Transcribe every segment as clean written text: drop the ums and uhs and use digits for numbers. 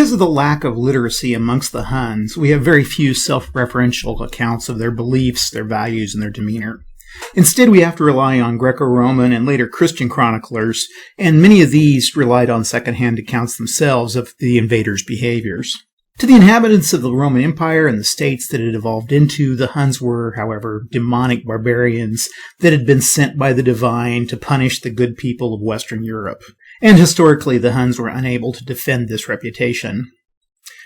Because of the lack of literacy amongst the Huns, we have very few self-referential accounts of their beliefs, their values, and their demeanor. Instead, we have to rely on Greco-Roman and later Christian chroniclers, and many of these relied on second-hand accounts themselves of the invaders' behaviors. To the inhabitants of the Roman Empire and the states that it evolved into, the Huns were, however, demonic barbarians that had been sent by the divine to punish the good people of Western Europe. And historically, the Huns were unable to defend this reputation.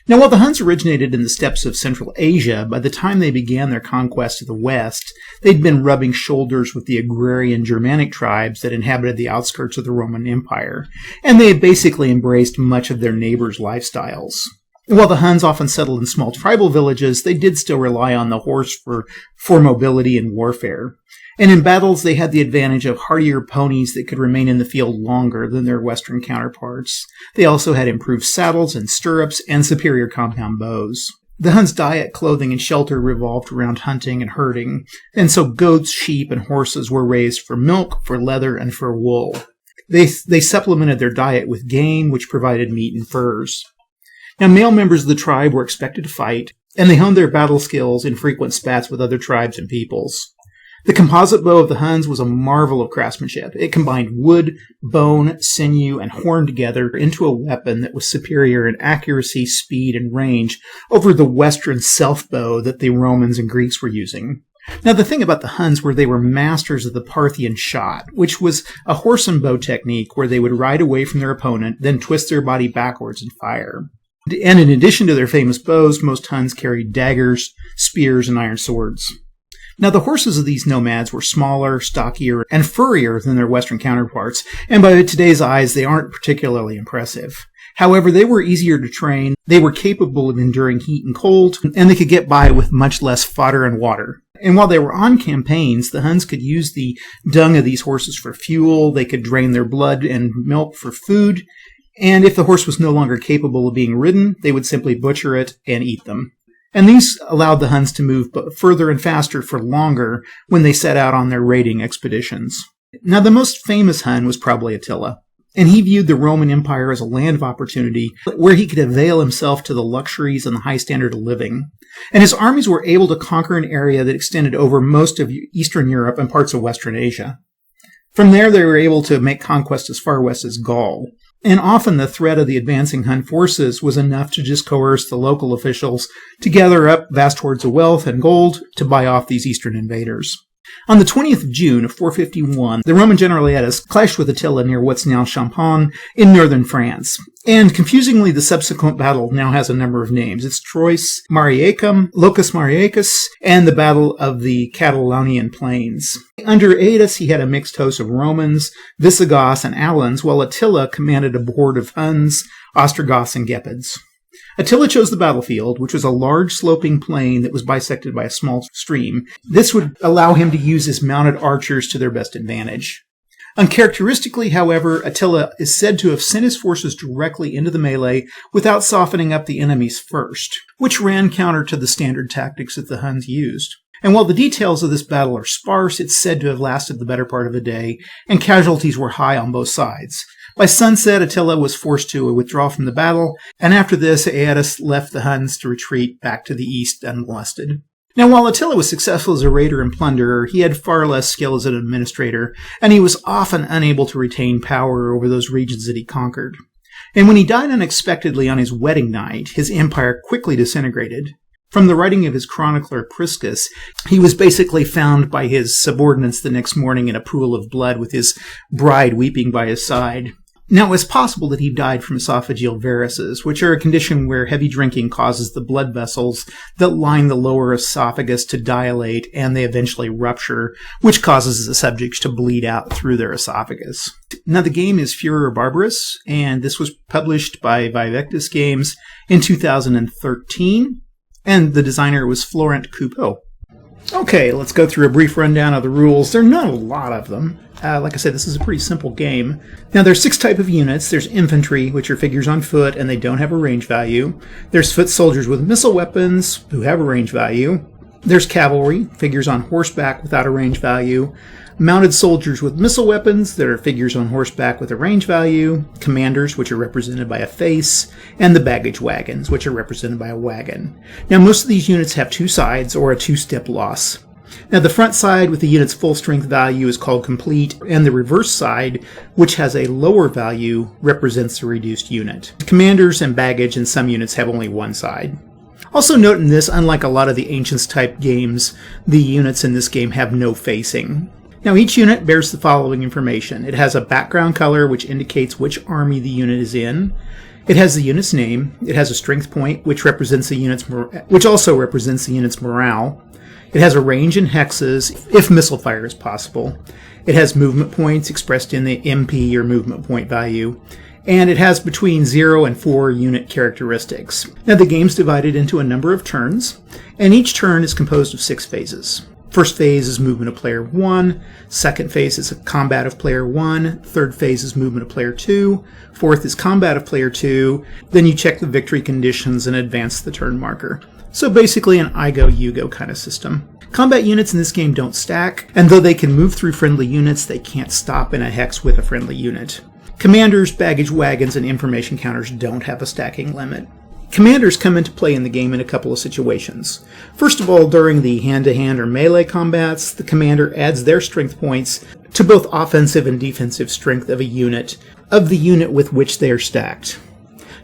Now, while the Huns originated in the steppes of Central Asia, by the time they began their conquest of the West, they'd been rubbing shoulders with the agrarian Germanic tribes that inhabited the outskirts of the Roman Empire, and they had basically embraced much of their neighbors' lifestyles. And while the Huns often settled in small tribal villages, they did still rely on the horse for mobility and warfare. And in battles, they had the advantage of hardier ponies that could remain in the field longer than their Western counterparts. They also had improved saddles and stirrups and superior compound bows. The Huns' diet, clothing, and shelter revolved around hunting and herding, and so goats, sheep, and horses were raised for milk, for leather, and for wool. They supplemented their diet with game, which provided meat and furs. Now, male members of the tribe were expected to fight, and they honed their battle skills in frequent spats with other tribes and peoples. The composite bow of the Huns was a marvel of craftsmanship. It combined wood, bone, sinew, and horn together into a weapon that was superior in accuracy, speed, and range over the Western self-bow that the Romans and Greeks were using. Now, the thing about the Huns were they were masters of the Parthian shot, which was a horse and bow technique where they would ride away from their opponent, then twist their body backwards and fire. And in addition to their famous bows, most Huns carried daggers, spears, and iron swords. Now, the horses of these nomads were smaller, stockier, and furrier than their Western counterparts, and by today's eyes, they aren't particularly impressive. However, they were easier to train, they were capable of enduring heat and cold, and they could get by with much less fodder and water. And while they were on campaigns, the Huns could use the dung of these horses for fuel, they could drain their blood and milk for food, and if the horse was no longer capable of being ridden, they would simply butcher it and eat them. And these allowed the Huns to move further and faster for longer when they set out on their raiding expeditions. Now, the most famous Hun was probably Attila, and he viewed the Roman Empire as a land of opportunity where he could avail himself to the luxuries and the high standard of living. And his armies were able to conquer an area that extended over most of Eastern Europe and parts of Western Asia. From there, they were able to make conquest as far west as Gaul. And often the threat of the advancing Hun forces was enough to just coerce the local officials to gather up vast hoards of wealth and gold to buy off these eastern invaders. On the 20th of June of 451, the Roman general Aetius clashed with Attila near what's now Champagne in northern France. And confusingly, the subsequent battle now has a number of names. It's Trois Mariacum, Locus Mariacus, and the Battle of the Catalaunian Plains. Under Aetius, he had a mixed host of Romans, Visigoths, and Alans, while Attila commanded a horde of Huns, Ostrogoths, and Gepids. Attila chose the battlefield, which was a large sloping plain that was bisected by a small stream. This would allow him to use his mounted archers to their best advantage. Uncharacteristically, however, Attila is said to have sent his forces directly into the melee without softening up the enemies first, which ran counter to the standard tactics that the Huns used. And while the details of this battle are sparse, it's said to have lasted the better part of a day, and casualties were high on both sides. By sunset, Attila was forced to withdraw from the battle, and after this, Aetius left the Huns to retreat back to the east unmolested. Now, while Attila was successful as a raider and plunderer, he had far less skill as an administrator, and he was often unable to retain power over those regions that he conquered. And when he died unexpectedly on his wedding night, his empire quickly disintegrated. From the writing of his chronicler Priscus, he was basically found by his subordinates the next morning in a pool of blood with his bride weeping by his side. Now, it was possible that he died from esophageal varices, which are a condition where heavy drinking causes the blood vessels that line the lower esophagus to dilate, and they eventually rupture, which causes the subjects to bleed out through their esophagus. Now, the game is Furor Barbarus, and this was published by Vae Victis Games in 2013, and the designer was Florent Coupeau. Okay, let's go through a brief rundown of the rules. There are not a lot of them. Like I said, this is a pretty simple game. Now, there's 6 types of units. There's infantry, which are figures on foot, and they don't have a range value. There's foot soldiers with missile weapons, who have a range value. There's cavalry, figures on horseback without a range value, mounted soldiers with missile weapons that are figures on horseback with a range value, commanders, which are represented by a face, and the baggage wagons, which are represented by a wagon. Now, most of these units have two sides or a two-step loss. Now, the front side with the unit's full strength value is called complete, and the reverse side, which has a lower value, represents the reduced unit. Commanders and baggage in some units have only one side. Also note in this, unlike a lot of the Ancients type games, the units in this game have no facing. Now, each unit bears the following information. It has a background color which indicates which army the unit is in. It has the unit's name. It has a strength point which also represents the unit's morale. It has a range in hexes if missile fire is possible. It has movement points expressed in the MP or movement point value. And it has between 0 and 4 unit characteristics. Now, the game's divided into a number of turns, and each turn is composed of 6 phases. First phase is movement of player 1, second phase is combat of player 1, third phase is movement of player 2, fourth is combat of player 2, then you check the victory conditions and advance the turn marker. So basically an I go, you go kind of system. Combat units in this game don't stack, and though they can move through friendly units, they can't stop in a hex with a friendly unit. Commanders, baggage wagons, and information counters don't have a stacking limit. Commanders come into play in the game in a couple of situations. First of all, during the hand-to-hand or melee combats, the commander adds their strength points to both offensive and defensive strength of the unit with which they are stacked.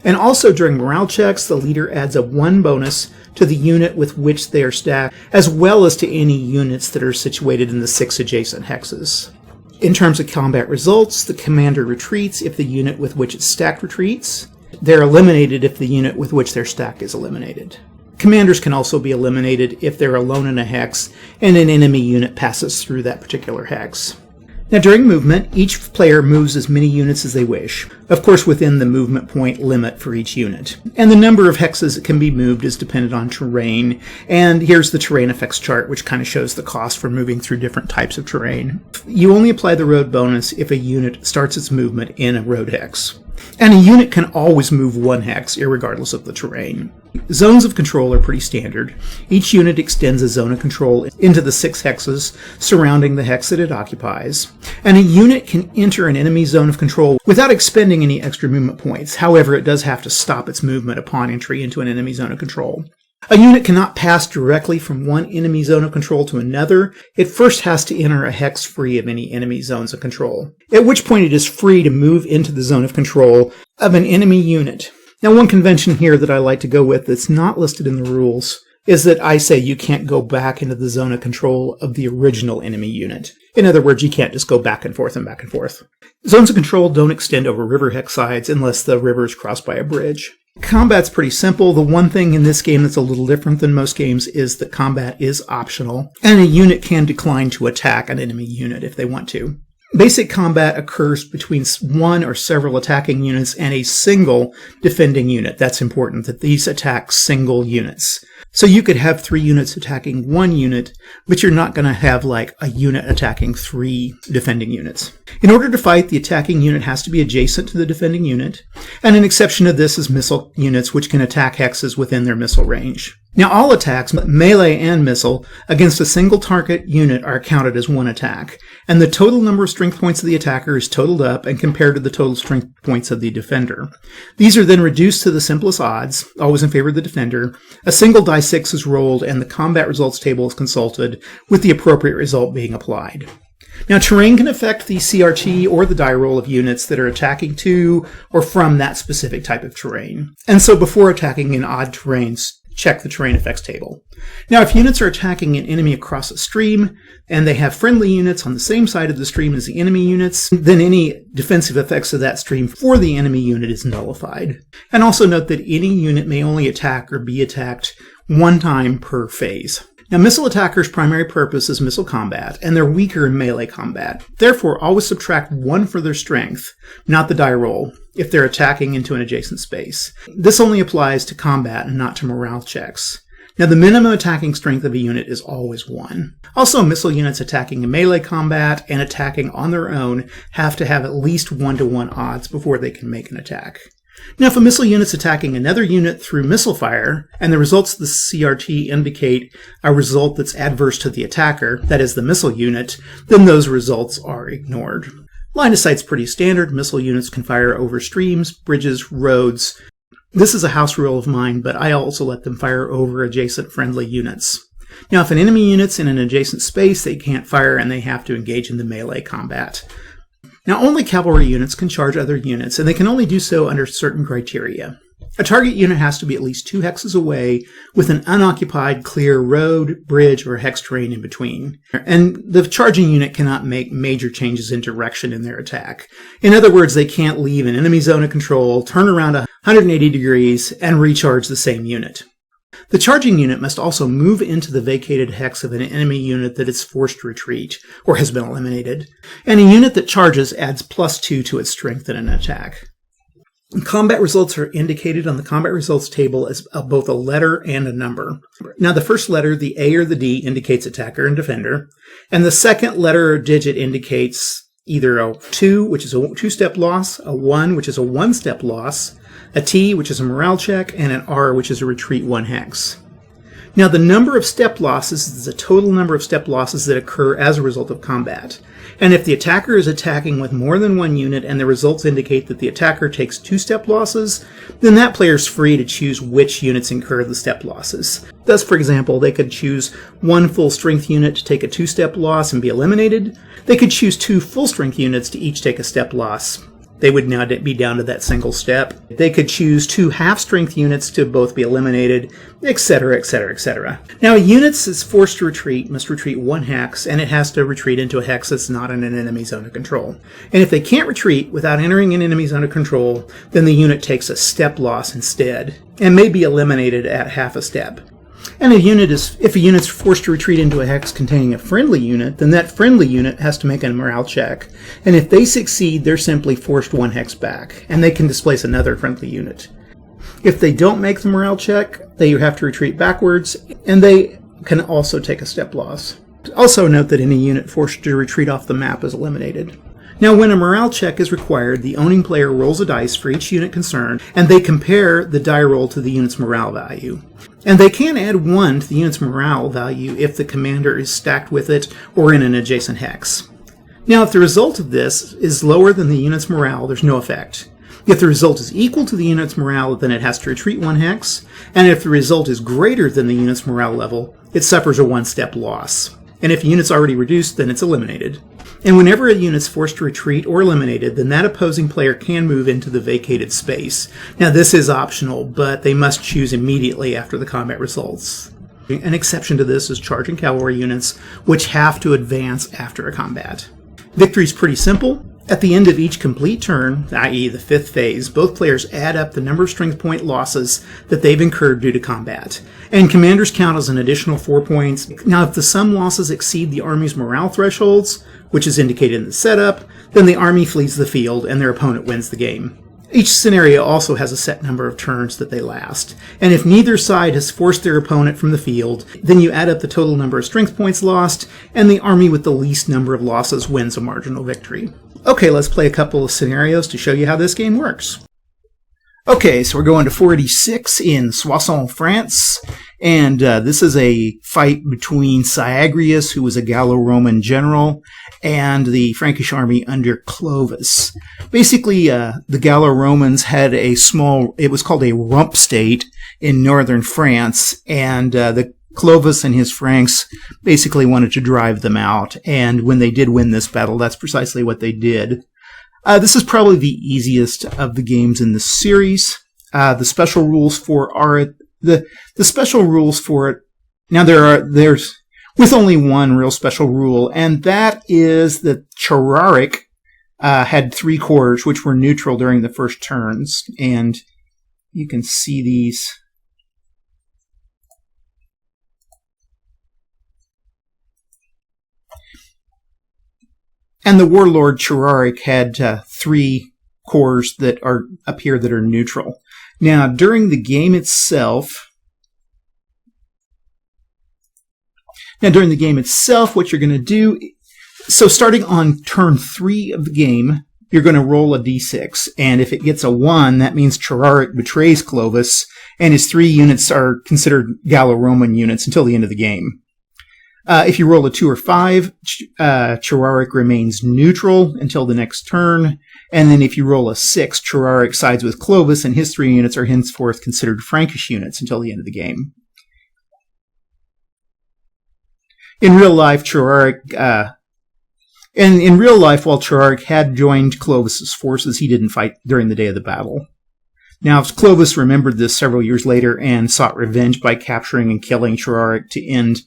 And also during morale checks, the leader adds a 1 bonus to the unit with which they are stacked, as well as to any units that are situated in the 6 adjacent hexes. In terms of combat results, the commander retreats if the unit with which it's stacked retreats. They're eliminated if the unit with which they're stacked is eliminated. Commanders can also be eliminated if they're alone in a hex and an enemy unit passes through that particular hex. Now, during movement, each player moves as many units as they wish, of course within the movement point limit for each unit. And the number of hexes that can be moved is dependent on terrain, and here's the terrain effects chart, which kind of shows the cost for moving through different types of terrain. You only apply the road bonus if a unit starts its movement in a road hex. And a unit can always move 1 hex, irregardless of the terrain. Zones of control are pretty standard. Each unit extends a zone of control into the 6 hexes surrounding the hex that it occupies. And a unit can enter an enemy zone of control without expending any extra movement points. However, it does have to stop its movement upon entry into an enemy zone of control. A unit cannot pass directly from one enemy zone of control to another. It first has to enter a hex free of any enemy zones of control, at which point it is free to move into the zone of control of an enemy unit. Now, one convention here that I like to go with that's not listed in the rules is that I say you can't go back into the zone of control of the original enemy unit. In other words, you can't just go back and forth and back and forth. Zones of control don't extend over river hex sides unless the river is crossed by a bridge. Combat's pretty simple. The one thing in this game that's a little different than most games is that combat is optional, and a unit can decline to attack an enemy unit if they want to. Basic combat occurs between one or several attacking units and a single defending unit. That's important, that these attack single units. So you could have 3 units attacking 1 unit, but you're not going to have like a unit attacking 3 defending units. In order to fight, the attacking unit has to be adjacent to the defending unit, and an exception to this is missile units, which can attack hexes within their missile range. Now, all attacks, melee and missile, against a single target unit are counted as 1 attack, and the total number of strength points of the attacker is totaled up and compared to the total strength points of the defender. These are then reduced to the simplest odds, always in favor of the defender. A single die 6 is rolled, and the combat results table is consulted, with the appropriate result being applied. Now, terrain can affect the CRT or the die roll of units that are attacking to or from that specific type of terrain. And so before attacking in odd terrains, check the terrain effects table. Now, if units are attacking an enemy across a stream, and they have friendly units on the same side of the stream as the enemy units, then any defensive effects of that stream for the enemy unit is nullified. And also note that any unit may only attack or be attacked 1 time per phase. Now, missile attackers' primary purpose is missile combat, and they're weaker in melee combat. Therefore, always subtract 1 for their strength, not the die roll, if they're attacking into an adjacent space. This only applies to combat and not to morale checks. Now, the minimum attacking strength of a unit is always 1. Also, missile units attacking in melee combat and attacking on their own have to have at least 1-to-1 odds before they can make an attack. Now, if a missile unit's attacking another unit through missile fire, and the results of the CRT indicate a result that's adverse to the attacker, that is the missile unit, then those results are ignored. Line of sight's pretty standard. Missile units can fire over streams, bridges, roads. This is a house rule of mine, but I also let them fire over adjacent friendly units. Now, if an enemy unit's in an adjacent space, they can't fire and they have to engage in the melee combat. Now, only cavalry units can charge other units, and they can only do so under certain criteria. A target unit has to be at least 2 hexes away with an unoccupied, clear road, bridge, or hex terrain in between. And the charging unit cannot make major changes in direction in their attack. In other words, they can't leave an enemy zone of control, turn around 180 degrees, and recharge the same unit. The charging unit must also move into the vacated hex of an enemy unit that is forced to retreat, or has been eliminated, and a unit that charges adds +2 to its strength in an attack. Combat results are indicated on the combat results table as both a letter and a number. Now, the first letter, the A or the D, indicates attacker and defender, and the second letter or digit indicates either a 2, which is a 2-step loss, a 1, which is a 1-step loss, a T, which is a morale check, and an R, which is a retreat 1 hex. Now, the number of step losses is the total number of step losses that occur as a result of combat. And if the attacker is attacking with more than 1 unit and the results indicate that the attacker takes 2 step losses, then that player is free to choose which units incur the step losses. Thus, for example, they could choose 1 full strength unit to take a 2-step loss and be eliminated. They could choose 2 full strength units to each take a step loss. They would now be down to that single step. They could choose 2 half-strength units to both be eliminated, etc., etc., etc. Now, a unit that's forced to retreat must retreat 1 hex, and it has to retreat into a hex that's not in an enemy zone of control. And if they can't retreat without entering an enemy zone of control, then the unit takes a step loss instead, and may be eliminated at half a step. And if a unit's forced to retreat into a hex containing a friendly unit, then that friendly unit has to make a morale check. And if they succeed, they're simply forced 1 hex back, and they can displace another friendly unit. If they don't make the morale check, they have to retreat backwards, and they can also take a step loss. Also note that any unit forced to retreat off the map is eliminated. Now, when a morale check is required, the owning player rolls a dice for each unit concerned, and they compare the die roll to the unit's morale value. And they can add 1 to the unit's morale value if the commander is stacked with it or in an adjacent hex. Now, if the result of this is lower than the unit's morale, there's no effect. If the result is equal to the unit's morale, then it has to retreat 1 hex, and if the result is greater than the unit's morale level, it suffers a 1-step loss. And if the unit's already reduced, then it's eliminated. And whenever a unit's forced to retreat or eliminated, then that opposing player can move into the vacated space. Now, this is optional, but they must choose immediately after the combat results. An exception to this is charging cavalry units, which have to advance after a combat. Victory is pretty simple. At the end of each complete turn, i.e. the 5th phase, both players add up the number of strength point losses that they've incurred due to combat. And commanders count as an additional 4 points. Now, if the sum losses exceed the army's morale thresholds, which is indicated in the setup, then the army flees the field and their opponent wins the game. Each scenario also has a set number of turns that they last. And if neither side has forced their opponent from the field, then you add up the total number of strength points lost, and the army with the least number of losses wins a marginal victory. Okay, let's play a couple of scenarios to show you how this game works. Okay, so we're going to 486 in Soissons, France, and this is a fight between Syagrius, who was a Gallo-Roman general, and the Frankish army under Clovis. Basically, the Gallo-Romans had it was called a rump state in northern France, and the Clovis and his Franks basically wanted to drive them out, and when they did win this battle, that's precisely what they did. This is probably the easiest of the games in this series. The special rules for it. Now there's with only one real special rule, and that is that Chararic had 3 cores which were neutral during the first turns, and you can see these. And the warlord Chararic had 3 cores that are up here that are neutral. Now, during the game itself, what you're going to do, so starting on turn 3 of the game, you're going to roll a d6. And if it gets a 1, that means Cheraric betrays Clovis, and his 3 units are considered Gallo-Roman units until the end of the game. If you roll a 2 or 5, Cheraric remains neutral until the next turn. And then if you roll a 6, Cheraric sides with Clovis, and his 3 units are henceforth considered Frankish units until the end of the game. In real life, while Cheraric had joined Clovis's forces, he didn't fight during the day of the battle. Now, Clovis remembered this several years later and sought revenge by capturing and killing Cheraric to end.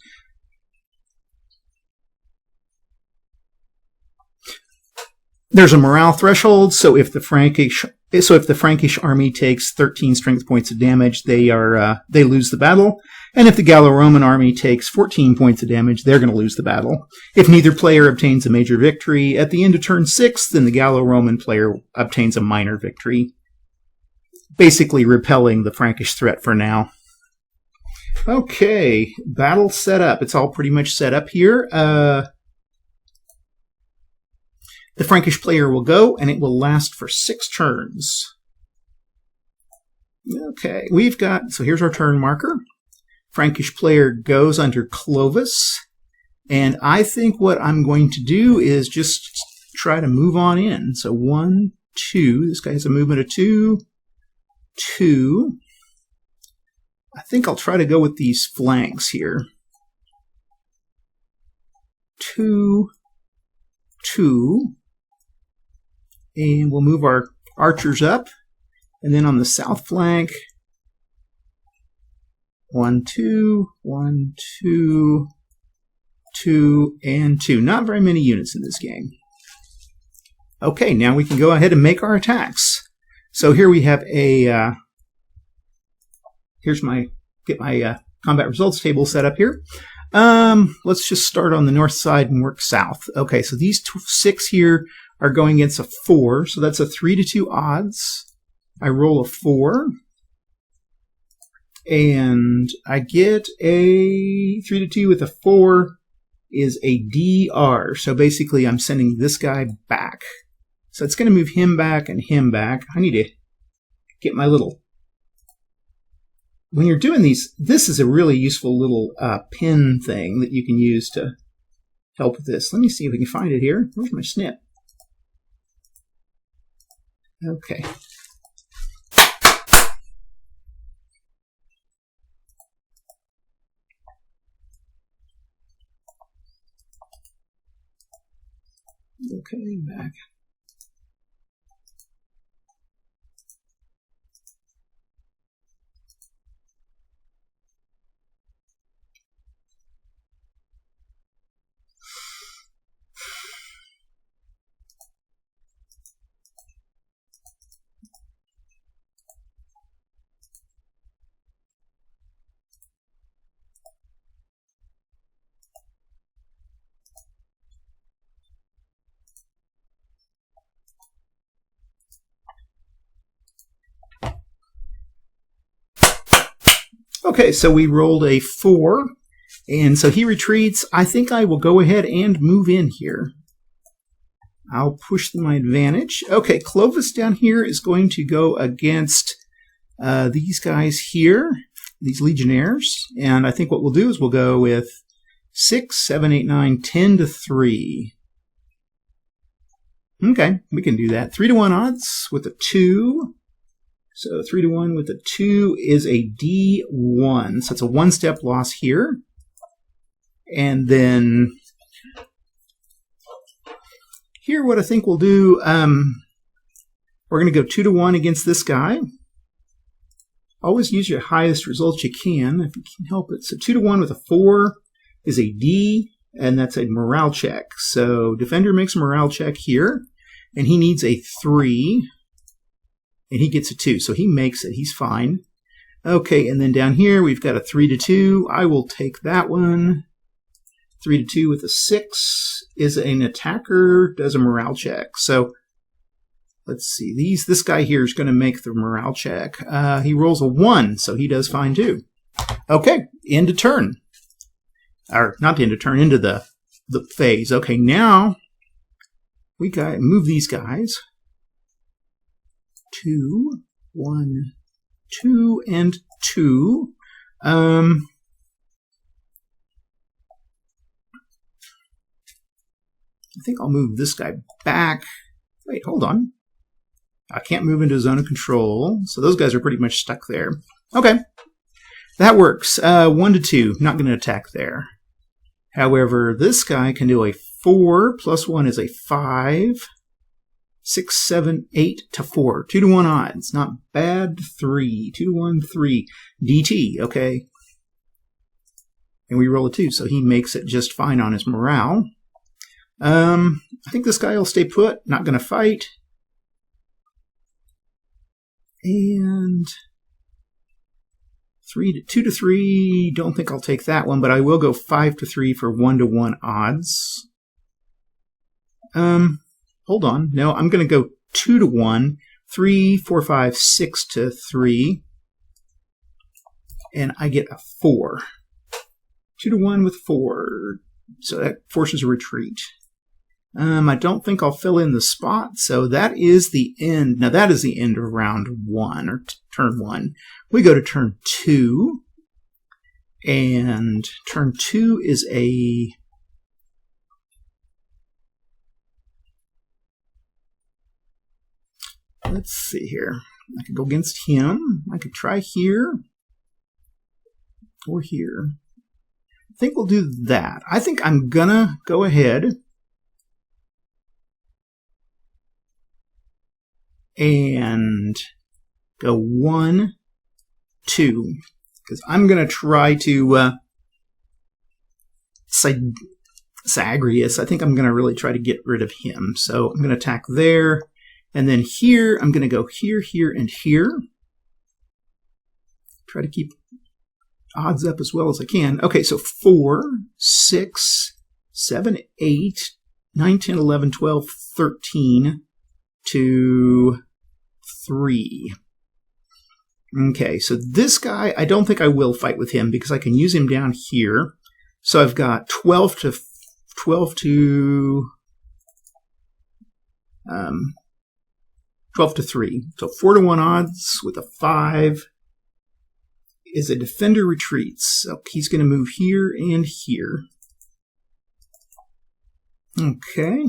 There's a morale threshold, so if the Frankish army takes 13 strength points of damage, they lose the battle. And if the Gallo-Roman army takes 14 points of damage, they're going to lose the battle. If neither player obtains a major victory at the end of turn 6, then the Gallo-Roman player obtains a minor victory, basically repelling the Frankish threat for now. Okay, battle set up. It's all pretty much set up here. The Frankish player will go, and it will last for 6 turns. Okay, so here's our turn marker. Frankish player goes under Clovis, and I think what I'm going to do is just try to move on in. So 1, 2, this guy has a movement of 2, 2. I think I'll try to go with these flanks here. 2, 2. And we'll move our archers up. And then on the south flank, 1, 2, 1, 2, 2, and 2. Not very many units in this game. Okay, now we can go ahead and make our attacks. So here we have a... get my combat results table set up here. Let's just start on the north side and work south. Okay, so these 6 here are going against a 4, so that's a 3-2 odds. I roll a 4, and I get a 3-2 with a 4 is a DR. So basically I'm sending this guy back. So it's going to move him back and him back. I need to get my little... When you're doing these, this is a really useful little pin thing that you can use to help with this. Let me see if we can find it here. Where's my snip? Okay. Okay, back. Okay, so we rolled a 4, and so he retreats. I think I will go ahead and move in here. I'll push my advantage. Okay, Clovis down here is going to go against these guys here, these legionnaires, and I think what we'll do is we'll go with 6, 7, 8, 9, 10 to 3. Okay, we can do that. 3-1 odds with a 2. So 3-1 with a 2 is a D1. So it's a 1-step loss here. And then here what I think we'll do, we're going to go 2-1 against this guy. Always use your highest results you can if you can help it. So 2-1 with a 4 is a D, and that's a morale check. So defender makes a morale check here, and he needs a 3. And he gets a 2, so he makes it. He's fine. Okay, and then down here we've got a 3-2. I will take that one. 3-2 with a 6 is an attacker, does a morale check. So let's see. This guy here is going to make the morale check. He rolls a 1, so he does fine too. Okay, end of turn. Or not the end of turn, into the phase. Okay, now we got move these guys. 2, 1, 2, and 2. I think I'll move this guy back. Wait, hold on. I can't move into a zone of control, so those guys are pretty much stuck there. Okay, that works. 1 to 2, not going to attack there. However, this guy can do a 4 plus 1 is a 5. 6, 7, 8 to 4. 2 to 1 odds. Not bad. 3. 2 to 1, 3. DT, okay. And we roll a 2, so he makes it just fine on his morale. I think this guy will stay put. Not going to fight. And 2 to 3. Don't think I'll take that one, but I will go 5 to 3 for 1 to 1 odds. Hold on. No, I'm going to go 2 to 1. 3, 4, 5, 6 to 3. And I get a 4. 2 to 1 with 4. So that forces a retreat. I don't think I'll fill in the spot, so that is the end. Now that is the end of round 1, or turn 1. We go to turn 2, and turn 2 is a... Let's see here. I could go against him. I could try here, or here. I think we'll do that. I think I'm gonna go ahead and go 1, 2, because I'm going to try to Zagreus. I think I'm going to really try to get rid of him. So I'm going to attack there, and then here I'm going to go here, here, and here. Try to keep odds up as well as I can. Okay, so 4, 6, 7, 8, 9, 10, 11, 12, 13 to 3. Okay, so this guy, I don't think I will fight with him because I can use him down here. So I've got 12 to 12 to 3. So 4 to 1 odds with a 5 is a defender retreats. So he's going to move here and here. Okay.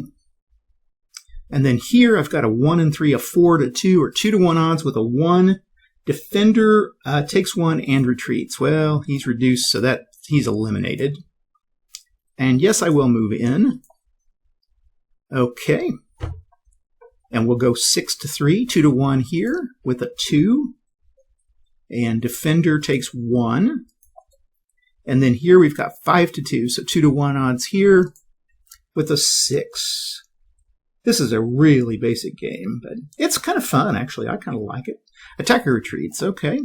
And then here I've got a 1 and 3, a 4 to 2, or 2 to 1 odds with a 1. Defender takes 1 and retreats. Well, he's reduced, so that he's eliminated. And yes, I will move in. Okay. And we'll go 6 to 3, 2 to 1 here with a 2. And defender takes 1. And then here we've got 5 to 2, so 2 to 1 odds here with a 6. This is a really basic game, but it's kind of fun, actually. I kind of like it. Attacker retreats. Okay.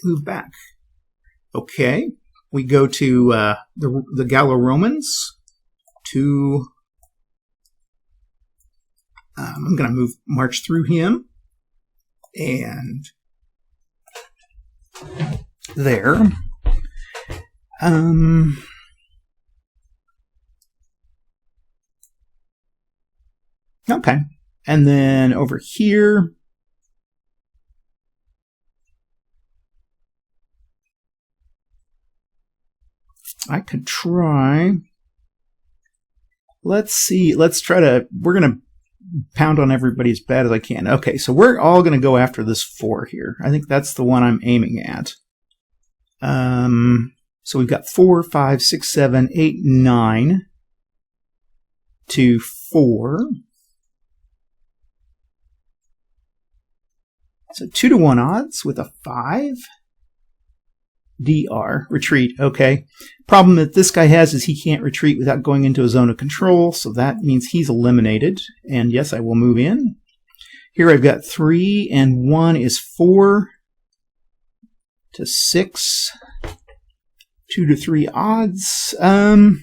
Move back. Okay. We go to the Gallo-Romans. I'm going to march through him. And there. Okay. And then over here, I could try. Let's see. We're going to pound on everybody as bad as I can. Okay, so we're all going to go after this 4 here. I think that's the one I'm aiming at. So we've got 4, 5, 6, 7, 8, 9 to 4. So 2 to 1 odds with a 5. DR, retreat, okay. Problem that this guy has is he can't retreat without going into a zone of control, so that means he's eliminated. And yes, I will move in. Here I've got 3, and 1 is 4 to 6. 2 to 3 odds. 2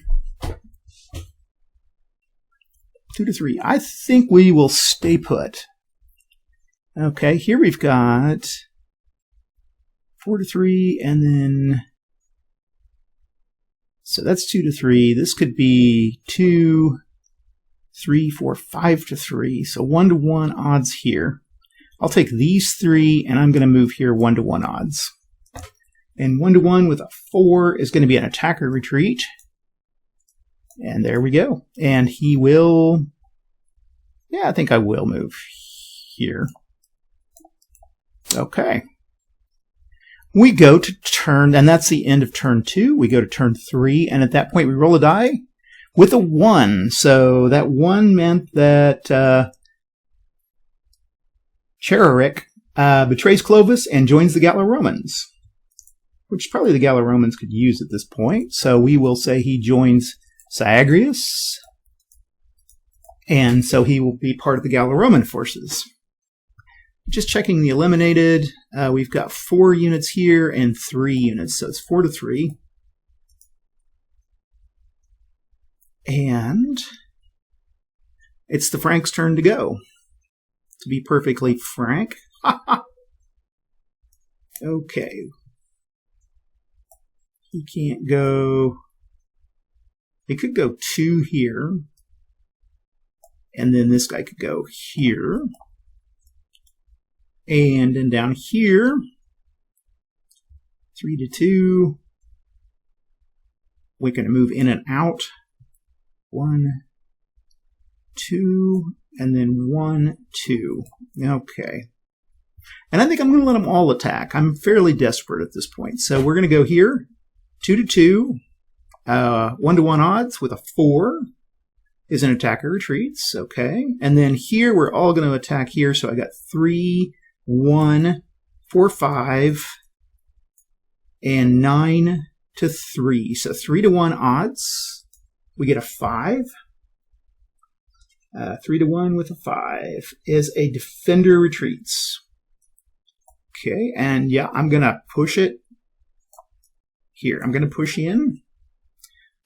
to 3. I think we will stay put. Okay, here we've got 4 to 3, and then, so that's 2 to 3. This could be 2, 3, 4, 5 to 3. So 1-to-1 odds here. I'll take these 3, and I'm going to move here 1-to-1 odds. And 1-to-1 with a 4 is going to be an attacker retreat. And there we go. And he will... Yeah, I think I will move here. Okay. We go to turn, and that's the end of turn 2. We go to turn 3, and at that point we roll a die with a 1. So that 1 meant that Chararic betrays Clovis and joins the Gallo-Romans, which probably the Gallo-Romans could use at this point. So we will say he joins Syagrius, and so he will be part of the Gallo-Roman forces. Just checking the eliminated, we've got 4 units here and 3 units, so it's 4 to 3. And it's the Franks' turn to go. To be perfectly frank. Okay. He can't go... He could go 2 here. And then this guy could go here. And then down here, 3 to 2. We're going to move in and out. 1, 2, and then 1, 2. Okay. And I think I'm going to let them all attack. I'm fairly desperate at this point. So we're going to go here, 2 to 2, 1-to-1 odds with a 4 is an attacker retreats. Okay. And then here we're all going to attack here. So I got 3, 1, 4, 5, and 9 to 3. So 3-to-1 odds. We get a 5. 3-to-1 with a 5 is a defender retreats. Okay, and yeah, I'm going to push it here. I'm going to push in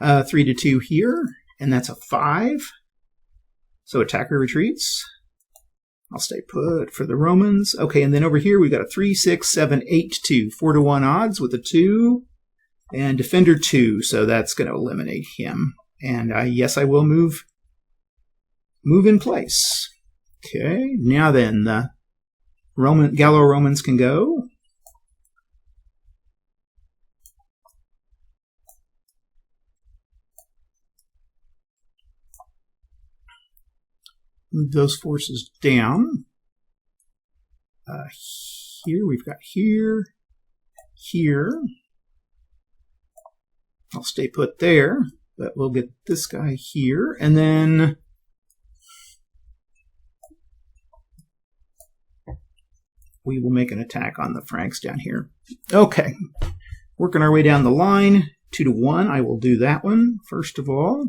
3 to 2 here, and that's a 5. So attacker retreats. I'll stay put for the Romans. Okay, and then over here we've got a 3, 6, 7, 8 to 2. 4-to-1 odds with a 2. And defender 2, so that's going to eliminate him. And yes, I will move in place. Okay, now then, the Gallo-Romans can go. Move those forces down. Here, we've got here, here. I'll stay put there, but we'll get this guy here, and then we will make an attack on the Franks down here. Okay, working our way down the line. 2-to-1, I will do that one first of all.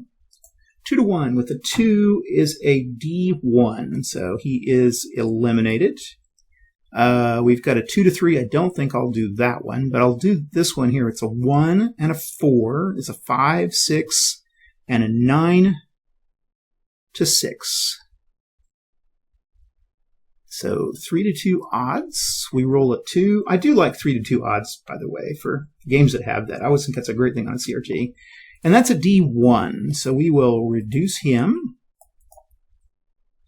2-to-1 with a 2 is a D1, so he is eliminated. We've got a 2 to 3. I don't think I'll do that one, but I'll do this one here. It's a 1 and a 4. It's a 5, 6, and a 9 to 6. So 3 to 2 odds. We roll a 2. I do like 3 to 2 odds, by the way, for games that have that. I always think that's a great thing on CRT. And that's a D1, so we will reduce him.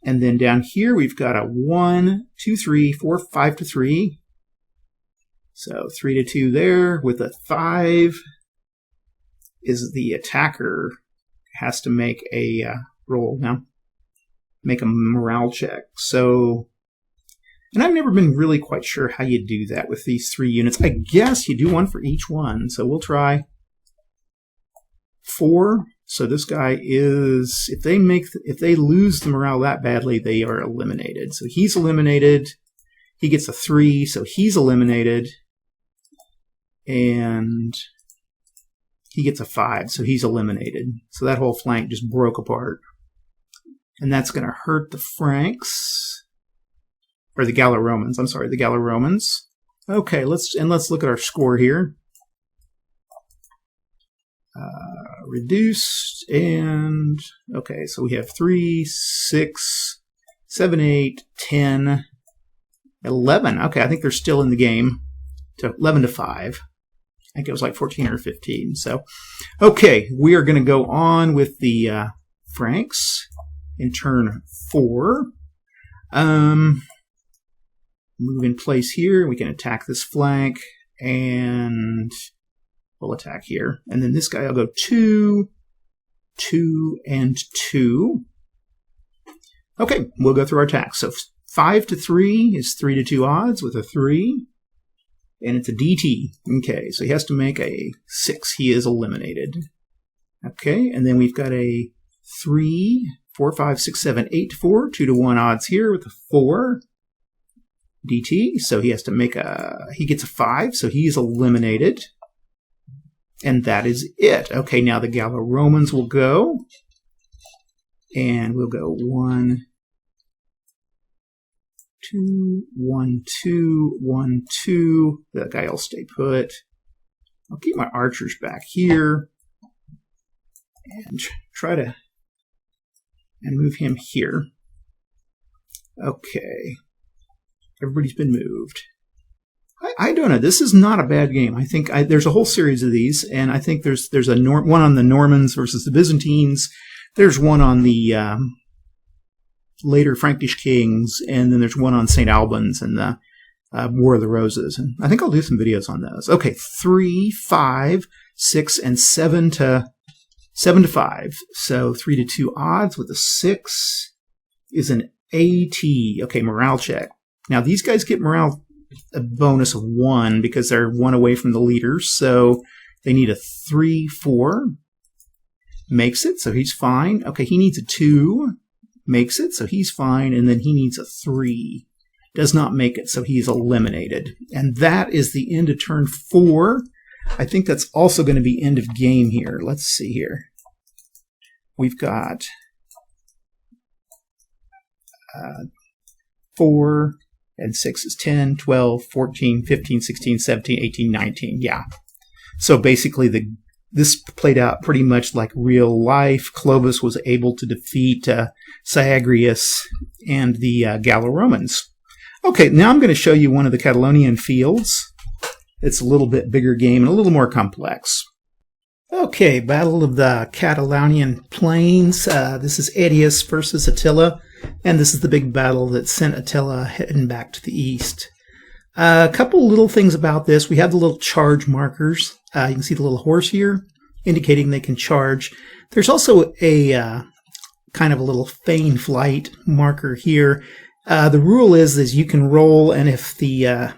And then down here we've got a 1, 2, 3, 4, 5 to 3. So 3 to 2 there with a 5 is the attacker has to make a roll now. Make a morale check. So, and I've never been really quite sure how you do that with these 3 units. I guess you do one for each one. So we'll try 4. So this guy is, if they lose the morale that badly, they are eliminated. So he's eliminated. He gets a 3, so he's eliminated. And he gets a 5, so he's eliminated. So that whole flank just broke apart. And that's going to hurt the Franks. Or the Gallo-Romans. I'm sorry, the Gallo-Romans. Okay, let's look at our score here. Reduced, and okay, so we have 3, 6, 7, 8, 10, 11. Okay, I think they're still in the game. To 11 to 5. I think it was like 14 or 15. So, okay, we are going to go on with the Franks. in turn 4. Move in place here. We can attack this flank, and we'll attack here. And then this guy will go 2, 2, and 2. Okay, we'll go through our attacks. So 5 to 3 is 3 to 2 odds with a 3. And it's a DT. Okay, so he has to make a 6. He is eliminated. Okay, and then we've got a 3, 4, 5, 6, 7, 8, 4. 2 to 1 odds here with a 4. DT, so he has to make he gets a 5, so he is eliminated. And that is it. Okay, now the Gallo-Romans will go. And we'll go 1, 2, 1, 2, 1, 2. That guy will stay put. I'll keep my archers back here. And try to move him here. Okay. Everybody's been moved. I don't know. This is not a bad game. I think there's a whole series of these, and I think there's one on the Normans versus the Byzantines. There's one on the later Frankish kings, and then there's one on St. Albans and the War of the Roses. And I think I'll do some videos on those. Okay, 3, 5, 6, and 7 to 5. So 3 to 2 odds with a 6 is an AT. Okay, morale check. Now these guys get morale a bonus of 1 because they're 1 away from the leaders. So they need a 3, 4. Makes it, so he's fine. Okay, he needs a 2. Makes it, so he's fine. And then he needs a 3. Does not make it, so he's eliminated. And that is the end of turn 4. I think that's also going to be end of game here. Let's see here. We've got 4 and 6 is 10, 12, 14, 15, 16, 17, 18, 19. Yeah. So basically this played out pretty much like real life. Clovis was able to defeat Syagrius and the Gallo-Romans. Okay, now I'm going to show you one of the Catalaunian fields. It's a little bit bigger game and a little more complex. Okay, Battle of the Catalaunian Plains. This is Aetius versus Attila, and this is the big battle that sent Attila heading back to the east. A couple little things about this. We have the little charge markers. You can see the little horse here, indicating they can charge. There's also a kind of a little feign flight marker here. The rule is you can roll, and if the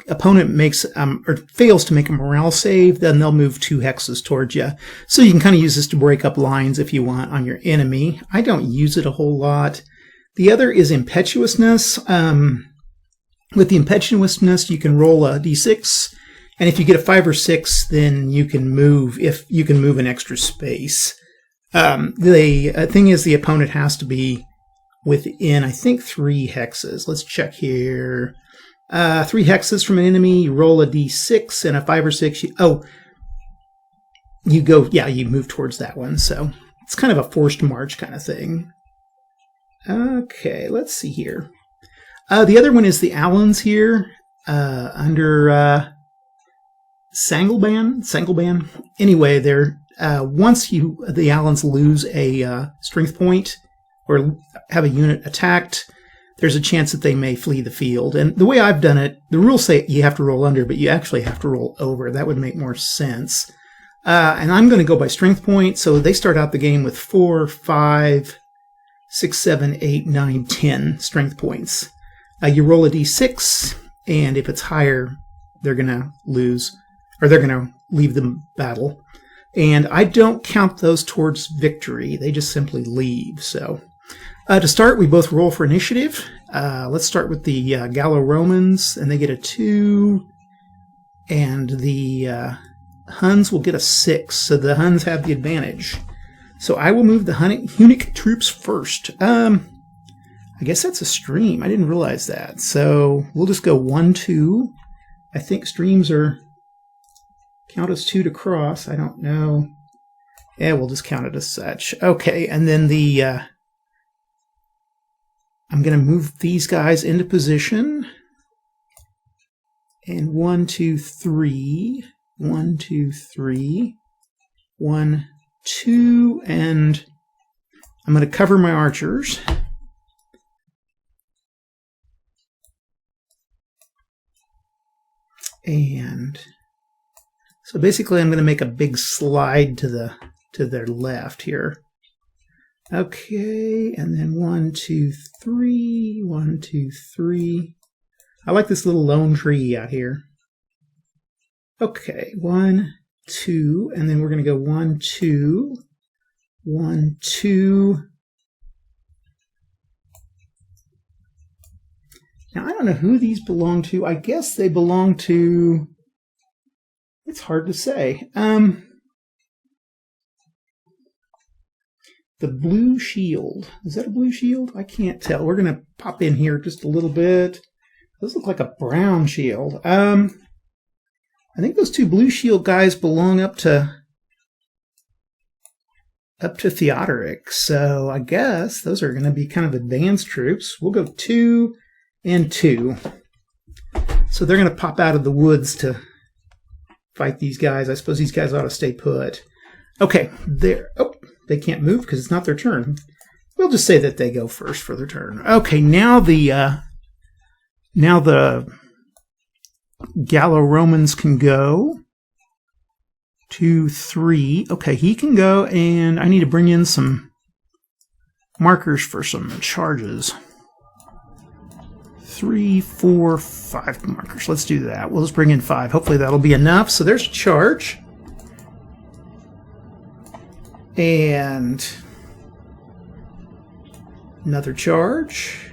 opponent makes or fails to make a morale save, then they'll move 2 hexes towards you. So you can kind of use this to break up lines if you want on your enemy. I don't use it a whole lot. The other is impetuousness. With the impetuousness, you can roll a d6, and if you get a 5 or 6, then you can move. If you can move an extra space. The thing is, the opponent has to be within, I think, 3 hexes. Let's check here. 3 hexes from an enemy, you roll a d6, and a 5 or 6, you go, yeah, you move towards that one. So it's kind of a forced march kind of thing. Okay, let's see here. The other one is the Alans here, under Sangalban. Anyway, they're once the Alans lose a strength point or have a unit attacked, there's a chance that they may flee the field. And the way I've done it, the rules say you have to roll under, but you actually have to roll over. That would make more sense. And I'm going to go by strength point. So they start out the game with 4, 5, 6, 7, 8, 9, 10 strength points. You roll a d6, and if it's higher, they're going to lose, or they're going to leave the battle. And I don't count those towards victory. They just simply leave. So to start, we both roll for initiative. Let's start with the Gallo-Romans, and they get a 2. And the Huns will get a 6, so the Huns have the advantage. So I will move the Hunnic troops first. I guess that's a stream. I didn't realize that. So we'll just go 1, 2. I think streams count as 2 to cross. I don't know. Yeah, we'll just count it as such. Okay, and then I'm going to move these guys into position. And 1, 2, 3. 1, 2, 3. 1, 2, and I'm going to cover my archers. And so basically I'm going to make a big slide to their left here. Okay, and then 1, 2, 3, 1, 2, 3. I like this little lone tree out here. Okay, 1, 2, and then we're going to go 1, 2, 1, 2. Now, I don't know who these belong to. I guess they belong to... It's hard to say. The blue shield. Is that a blue shield? I can't tell. We're going to pop in here just a little bit. Those look like a brown shield. I think those two blue shield guys belong up to Theodoric. So I guess those are going to be kind of advanced troops. We'll go 2 and 2. So they're going to pop out of the woods to fight these guys. I suppose these guys ought to stay put. Okay, there. Oh, they can't move because it's not their turn. We'll just say that they go first for their turn. Okay, now the Gallo-Romans can go. 2, 3. Okay, he can go, and I need to bring in some markers for some charges. 3, 4, 5 markers. Let's do that. We'll just bring in 5. Hopefully that'll be enough. So there's a charge. And another charge.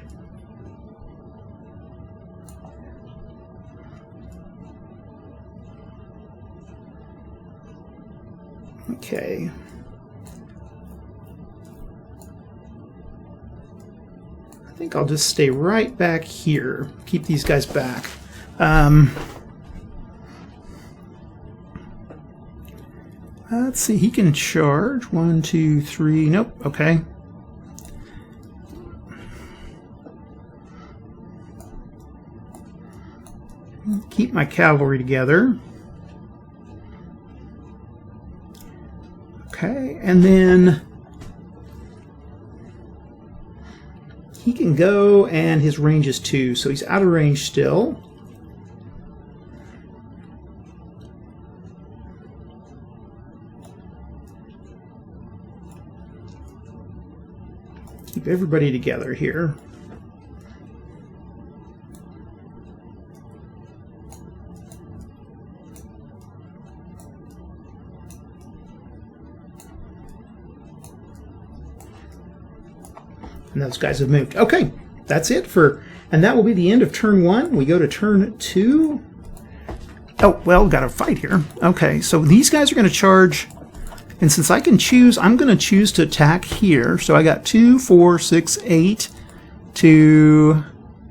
Okay. I think I'll just stay right back here. Keep these guys back. Let's see, he can charge. 1, 2, 3. Nope, okay. Keep my cavalry together. Okay, and then he can go, and his range is 2, so he's out of range still. Keep everybody together here. And those guys have moved. Okay, that's it for, and that will be the end of turn 1. We go to turn 2. Oh, well, got a fight here. Okay, so these guys are going to charge, and since I can choose, I'm going to choose to attack here. So I got 2, 4, 6, 8, 2,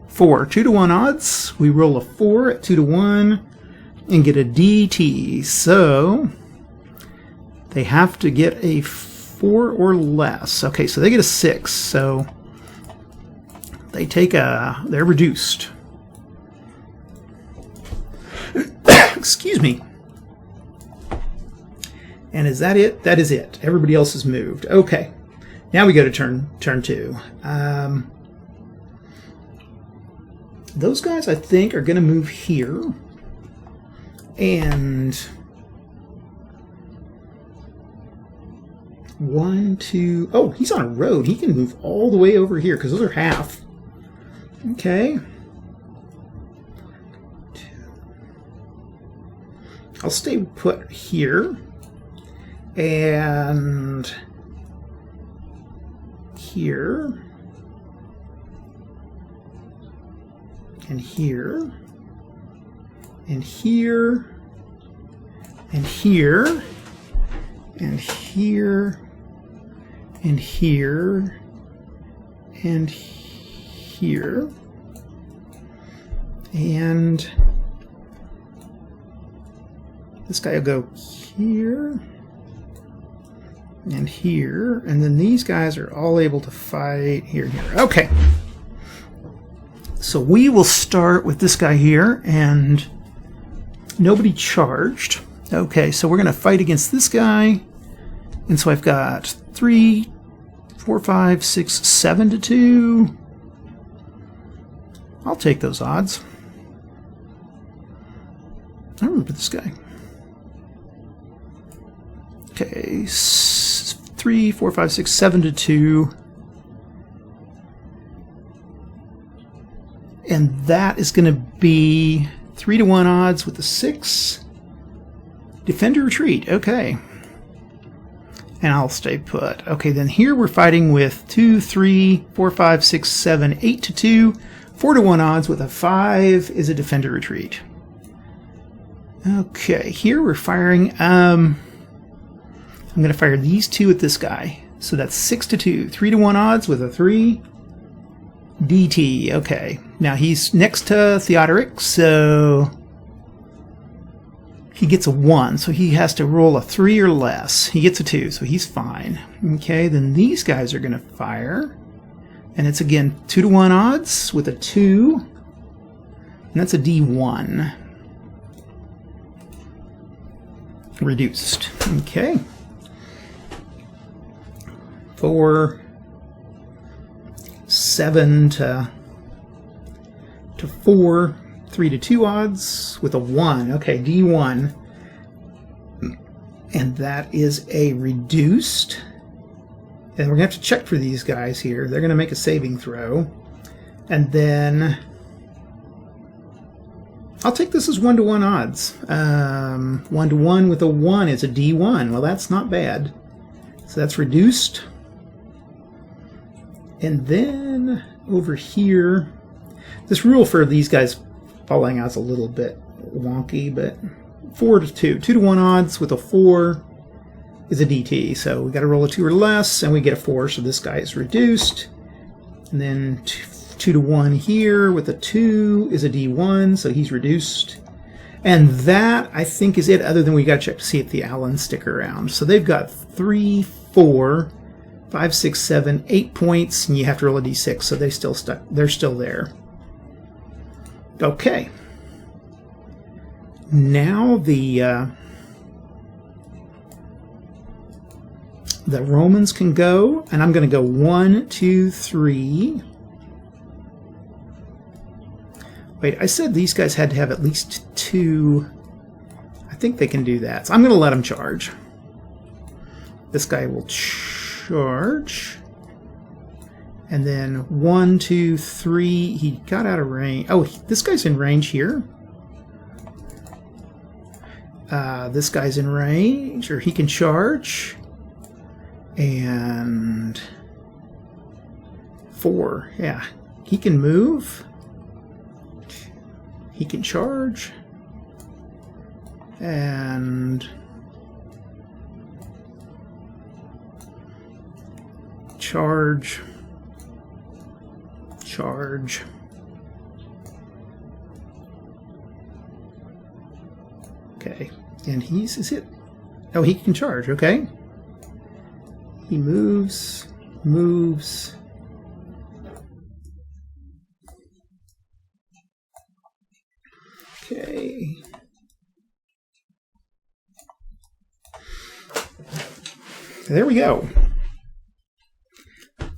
4. 2 to 1 odds. We roll a 4 at 2 to 1 and get a DT. So they have to get a 4 or less. Okay, so they get a 6. So they take a, they're reduced. Excuse me. And is that it? That is it. Everybody else has moved. Okay. Now we go to turn 2. Those guys, I think, are going to move here. And 1, 2... Oh, he's on a road. He can move all the way over here, because those are half. Okay. I'll stay put here. And here. And here. And here. And here. And here. And here. And here. And this guy will go here. And here. And then these guys are all able to fight here and here. Okay. So we will start with this guy here, and nobody charged. Okay, so we're going to fight against this guy. And so I've got 3, 4, 5, 6, 7 to 2. I'll take those odds. I remember this guy. Okay, 3, 4, 5, 6, 7 to 2. And that is going to be 3 to 1 odds with a 6. Defender retreat, okay. And I'll stay put. Okay, then here we're fighting with 2, 3, 4, 5, 6, 7, 8 to 2. 4 to 1 odds with a 5 is a defender retreat. Okay, here we're firing, I'm going to fire these two at this guy. So that's 6 to 2. 3 to 1 odds with a 3. DT, okay. Now he's next to Theodoric, so he gets a 1, so he has to roll a 3 or less. He gets a 2, so he's fine. Okay, then these guys are going to fire. And it's again 2 to 1 odds with a 2. And that's a D1. Reduced. Okay. 4, 7 to 4, 3 to 2 odds with a 1. Okay, D1. And that is a reduced. And we're going to have to check for these guys here. They're going to make a saving throw. And then I'll take this as 1 to 1 odds. 1 to 1 with a 1 is a D1. Well, that's not bad. So that's reduced. And then over here, this rule for these guys falling out is a little bit wonky, but 4 to 2. 2 to 1 odds with a 4 is a DT. So we got to roll a 2 or less, and we get a 4, so this guy is reduced. And then 2 to 1 here with a 2 is a D1, so he's reduced. And that, I think, is it, other than we got to check to see if the Allens stick around. So they've got 3, 4, 5, 6, 7, 8 points, and you have to roll a D6, so they're still there. Okay. Now the Romans can go, and I'm going to go 1, 2, 3. Wait, I said these guys had to have at least 2. I think they can do that. So I'm going to let them charge. This guy will charge. And then 1, 2, 3. He got out of range. Oh, this guy's in range here. This guy's in range, or he can charge. And 4. Yeah, he can move. He can charge. And charge. Charge. Okay. And is it? Oh, he can charge, okay. He moves. Okay. There we go.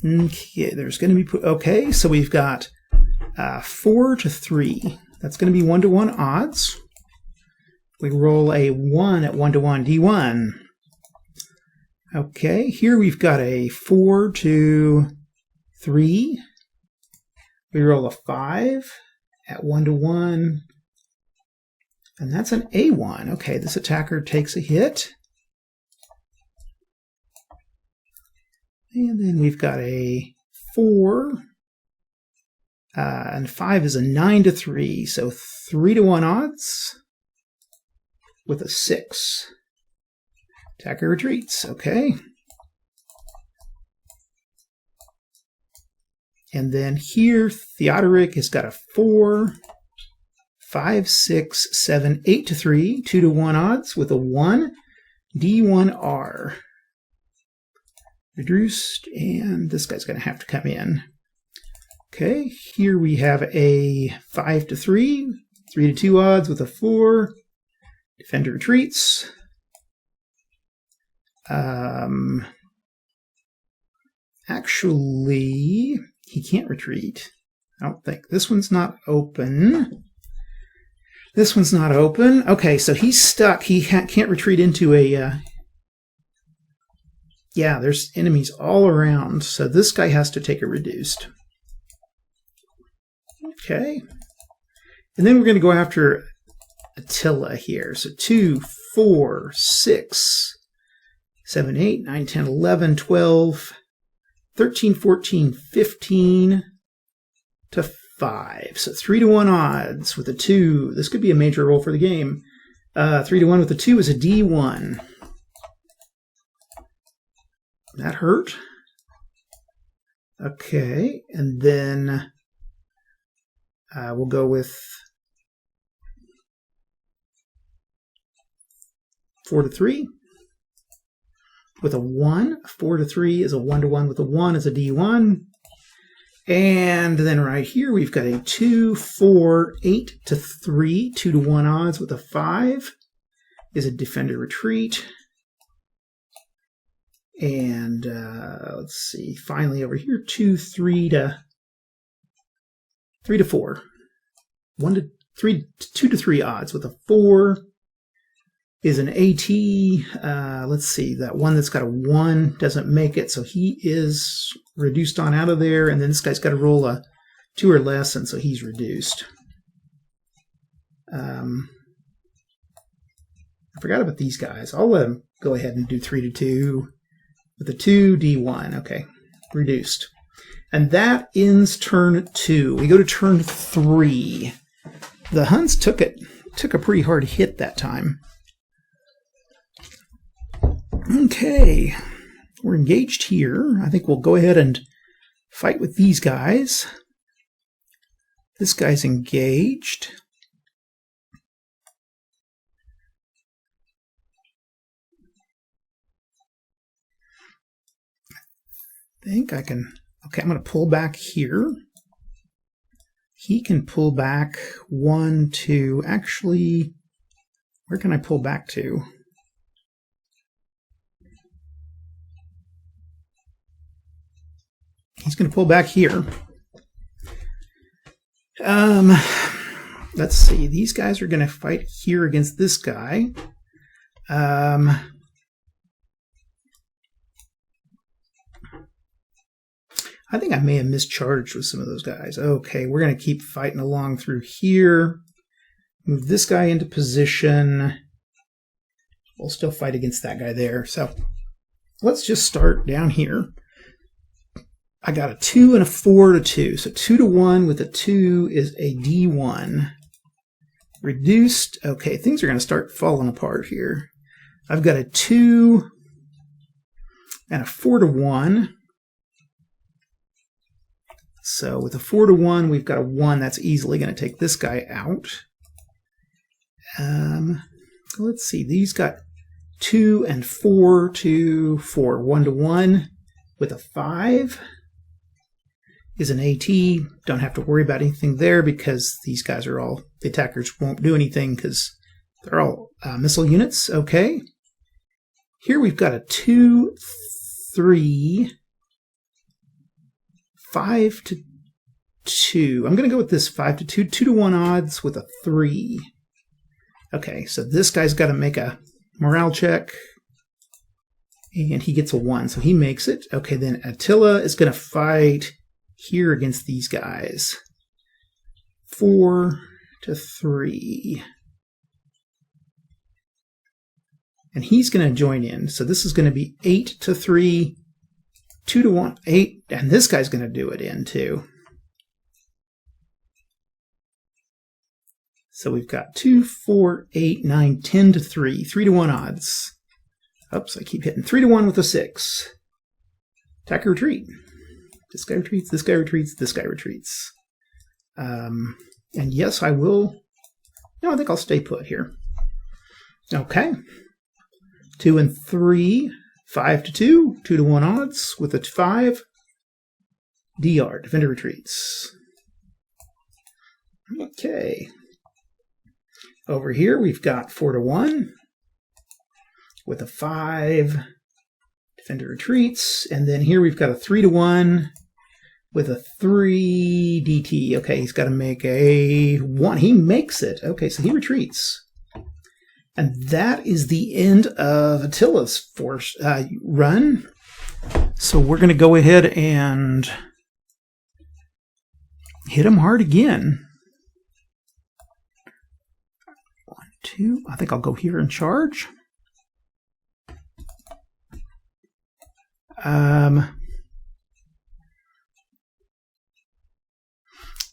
Okay, there's going to be... Okay, so we've got 4 to 3. That's going to be 1 to 1 odds. We roll a 1 at 1 to 1 D1. Okay, here we've got a 4 to 3. We roll a 5 at 1 to 1. And that's an A1. Okay, this attacker takes a hit. And then we've got a 4. And 5 is a 9 to 3. So 3 to 1 odds with a 6. Attacker retreats. Okay. And then here, Theodoric has got a 4. 5, 6, 7, 8 to 3, 2 to 1 odds with a 1, D1R. Reduced, and this guy's going to have to come in. Okay, here we have a 5 to 3, 3 to 2 odds with a 4. Defender retreats. Actually, he can't retreat. I don't think. This one's not open. This one's not open. Okay, so he's stuck. He can't retreat into a... yeah, there's enemies all around. So this guy has to take a reduced. Okay. And then we're going to go after Attila here. So 2, 4, 6, 7, 8, 9, 10, 11, 12, 13, 14, 15 to 5. So 3-to-1 odds with a 2. This could be a major roll for the game. 3-to-1 with a 2 is a D1. That hurt. Okay, and then we'll go with 4-to-3 with a 1. 4-to-3 is a 1-to-1 with a 1 is a D1. And then right here we've got a 2, 4, 8-to-3, 2-to-1 odds with a 5 is a defender retreat. And let's see, finally over here, 2, 3-to 4. 2-to-3 odds with a 4 is an AT. Let's see, that one that's got a 1 doesn't make it, so he is reduced on out of there. And then this guy's got to roll a 2 or less, and so he's reduced. I forgot about these guys. I'll let him go ahead and do 3-to-2 with a 2, D1. Okay, reduced. And that ends turn 2. We go to turn 3. The Huns took a pretty hard hit that time. Okay, we're engaged here. I think we'll go ahead and fight with these guys. This guy's engaged. I think I can... okay, I'm going to pull back here. He can pull back 1, 2... actually, where can I pull back to? He's going to pull back here. Let's see. These guys are going to fight here against this guy. I think I may have mischarged with some of those guys. Okay, we're going to keep fighting along through here. Move this guy into position. We'll still fight against that guy there. So let's just start down here. I got a 2 and a 4-to-2. So 2-to-1 with a 2 is a D1. Reduced. Okay, things are going to start falling apart here. I've got a 2 and a 4-to-1. So with a 4-to-1, we've got a 1. That's easily going to take this guy out. Let's see. These got 2 and 4-to-4. 1-to-1 with a 5 is an AT. Don't have to worry about anything there because these guys are all... the attackers won't do anything because they're all missile units. Okay. Here we've got a 2, 3... 5-to-2. I'm going to go with this 5-to-2. 2-to-1 odds with a 3. Okay, so this guy's got to make a morale check. And he gets a 1, so he makes it. Okay, then Attila is going to fight here against these guys. 4-to-3. And he's going to join in. So this is going to be 8-to-3. 2-to-1, 8, and this guy's going to do it in too. So we've got 2, 4, 8, 9, 10-to-3, 3-to-1 odds. Oops, I keep hitting 3-to-1 with a 6. Attacker retreat. This guy retreats, this guy retreats, this guy retreats. And yes, I will. No, I think I'll stay put here. Okay. 2 and 3. 5-to-2, 2-to-1 odds with a 5. DR, defender retreats. Okay. Over here we've got 4-to-1 with a 5. Defender retreats, and then here we've got a 3-1 with a 3 DT. Okay, he's got to make a 1. He makes it. Okay, so he retreats. And that is the end of Attila's force run. So we're going to go ahead and hit him hard again. 1, 2. I think I'll go here and charge.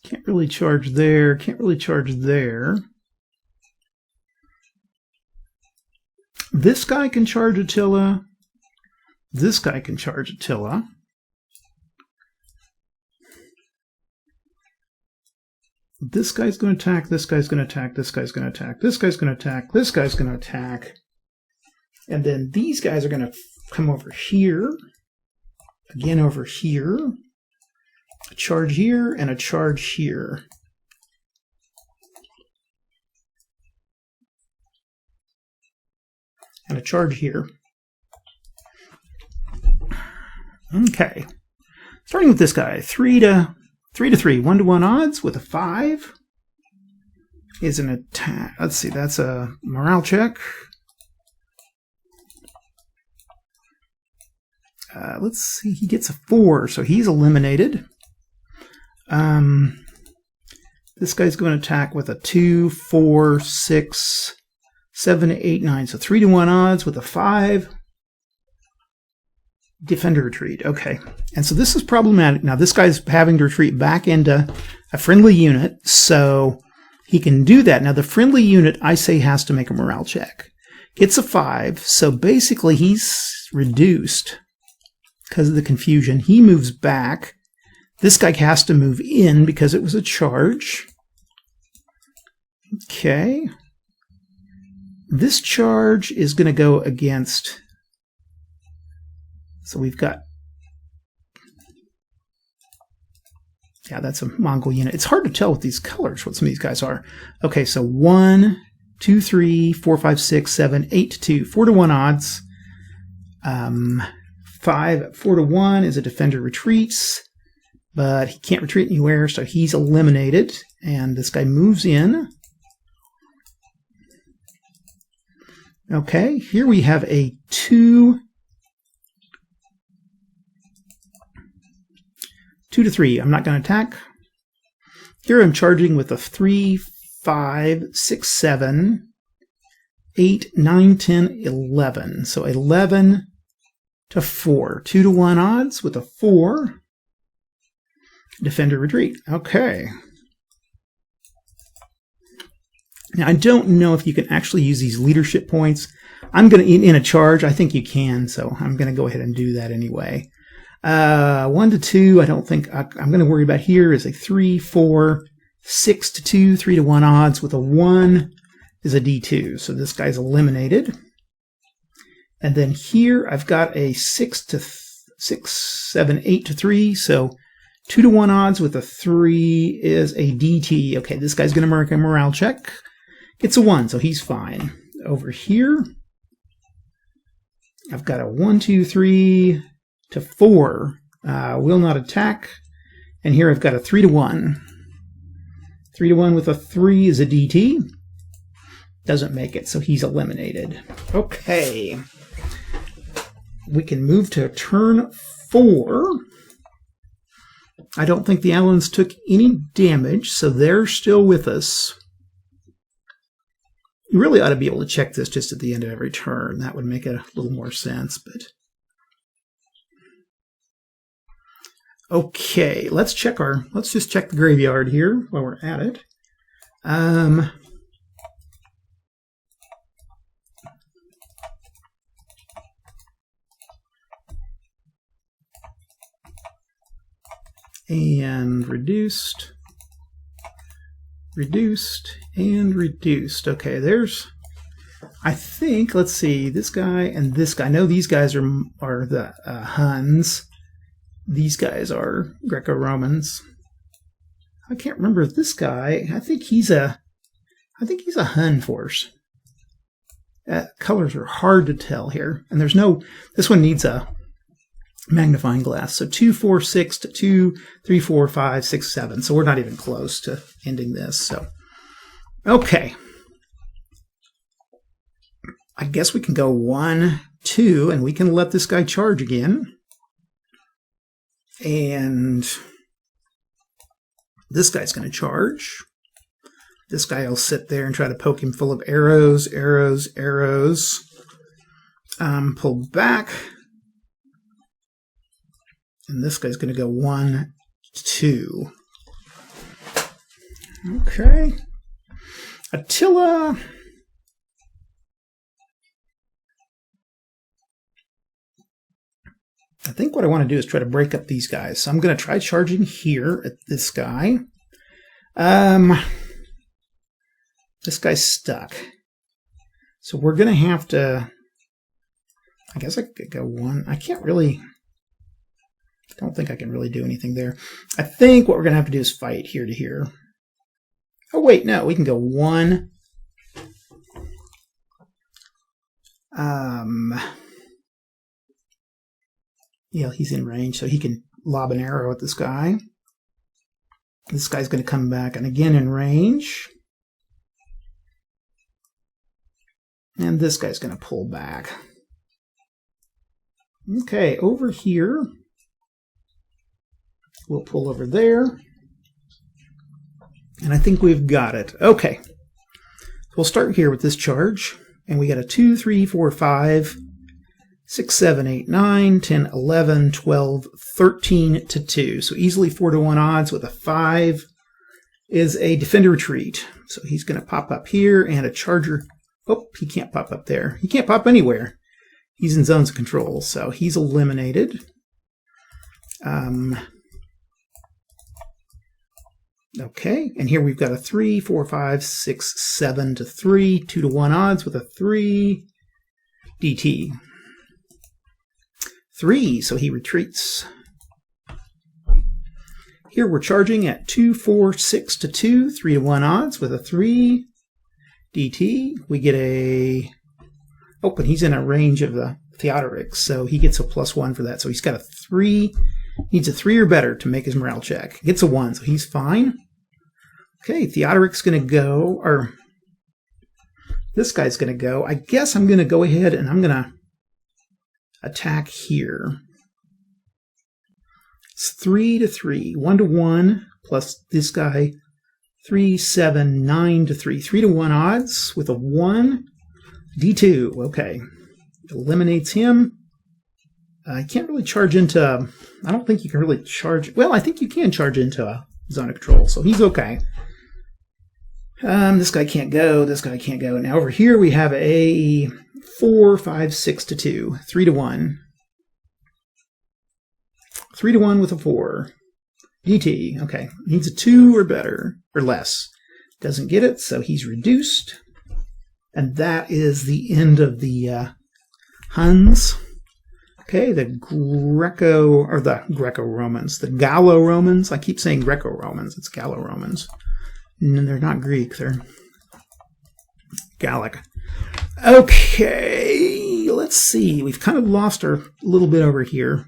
Can't really charge there. Can't really charge there. This guy can charge Attila. This guy can charge Attila. This guy's going to attack. This guy's going to attack. This guy's going to attack. This guy's going to attack. This guy's going to attack. And then these guys are going to come over here. Again over here. A charge here and a charge here. And a charge here. Okay. Starting with this guy. 3 to 3. 1-to-1 odds with a 5 is an attack. Let's see, that's a morale check. Let's see, he gets a 4, so he's eliminated. This guy's going to attack with a 2, 4, 6, 7, 8, 9. So 3-to-1 odds with a 5. Defender retreat. Okay. And so this is problematic. Now this guy's having to retreat back into a friendly unit, so he can do that. Now the friendly unit, I say, has to make a morale check. Gets a 5, so basically he's reduced because of the confusion. He moves back. This guy has to move in because it was a charge. Okay. This charge is going to go against... So we've got... Yeah, that's a Mongol unit. It's hard to tell with these colors what some of these guys are. Okay, so 1, 2, 3, 4, 5, 6, 7, 8 to 2. 4-to-1 odds. 5 at 4-to-1 is a defender retreats. But he can't retreat anywhere, so he's eliminated. And this guy moves in. Okay, here we have a 2 to 3. I'm not going to attack. Here I'm charging with a 3, 5, 6, 7, 8, 9, 10, 11. So 11 to 4. 2-to-1 odds with a 4. Defender retreat. Okay. Now, I don't know if you can actually use these leadership points. I'm going to, in a charge, I think you can, so I'm going to go ahead and do that anyway. 1 to 2, I don't think I'm going to worry about here is a 3, 4, 6 to 2, 3-to-1 odds with a 1 is a D2. So this guy's eliminated. And then here I've got a 6, 7, 8 to 3. So 2-to-1 odds with a 3 is a DT. Okay, this guy's going to mark a morale check. Gets a 1, so he's fine. Over here, I've got a 1, 2, 3 to 4. Will not attack. And here I've got a 3-to-1. 3-to-1 with a 3 is a DT. Doesn't make it, so he's eliminated. Okay. We can move to turn 4. I don't think the Alans took any damage, so they're still with us. You really ought to be able to check this just at the end of every turn. That would make a little more sense, but... Okay, let's just check the graveyard here while we're at it. And reduced, and reduced. Okay, there's, I think, let's see, this guy and this guy. I know these guys are the Huns. These guys are Greco-Romans. I can't remember if this guy, I think he's a Hun force. Colors are hard to tell here. And there's no, this one needs a magnifying glass. So 2, 4, 6 to 2, 3, 4, 5, 6, 7. So we're not even close to ending this. So, okay. I guess we can go 1, 2, and we can let this guy charge again. And this guy's going to charge. This guy will sit there and try to poke him full of arrows, arrows, arrows. Pull back. And this guy's going to go 1, 2. Okay. Attila. I think what I want to do is try to break up these guys. So I'm going to try charging here at this guy. This guy's stuck. So we're going to have to... I guess I could go 1. I can't really... I don't think I can really do anything there. I think what we're going to have to do is fight here to here. Oh, wait, no. We can go 1. Yeah, he's in range, so he can lob an arrow at this guy. This guy's going to come back and again in range. And this guy's going to pull back. Okay, over here. We'll pull over there. And I think we've got it. Okay. So we'll start here with this charge. And we got a 2, 3, 4, 5, 6, 7, 8, 9, 10, 11, 12, 13 to 2. So easily 4 to 1 odds with a 5 is a defender retreat. So he's going to pop up here and a charger. Oh, he can't pop up there. He can't pop anywhere. He's in zones of control, so he's eliminated. Okay, and here we've got a 3, 4, 5, 6, 7 to 3, 2 to 1 odds with a 3 DT. 3, so he retreats. Here we're charging at 2, 4, 6 to 2, 3 to 1 odds with a 3 DT. We get a... Oh, but he's in a range of the Theodorics, so he gets a +1 for that. So he's got a 3... Needs a 3 or better to make his morale check. Gets a 1, so he's fine. Okay, Theodoric's going to go, or this guy's going to go. I guess I'm going to go ahead and I'm going to attack here. It's 3 to 3, 1 to 1, plus this guy, 3, 7, 9 to 3. 3 to 1 odds with a 1. D2, okay. Eliminates him. I can't really charge into... I don't think you can really charge... Well, I think you can charge into a zone of control, so he's okay. This guy can't go. This guy can't go. Now over here we have a 4, 5, 6 to 2. 3 to 1. 3 to 1 with a 4. DT, okay. Needs a 2 or better, or less. Doesn't get it, so he's reduced. And that is the end of the Huns. Okay, the Greco-Romans, the Gallo-Romans. I keep saying Greco-Romans. It's Gallo-Romans. And they're not Greek. They're Gallic. Okay, let's see. We've kind of lost our little bit over here.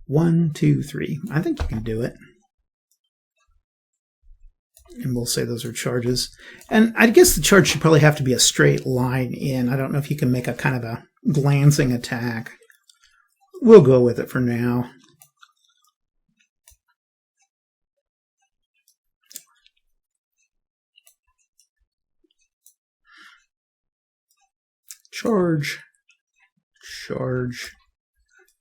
One, 2, 3. I think you can do it. And we'll say those are charges. And I guess the charge should probably have to be a straight line in. I don't know if you can make a kind of a glancing attack. We'll go with it for now. Charge. Charge.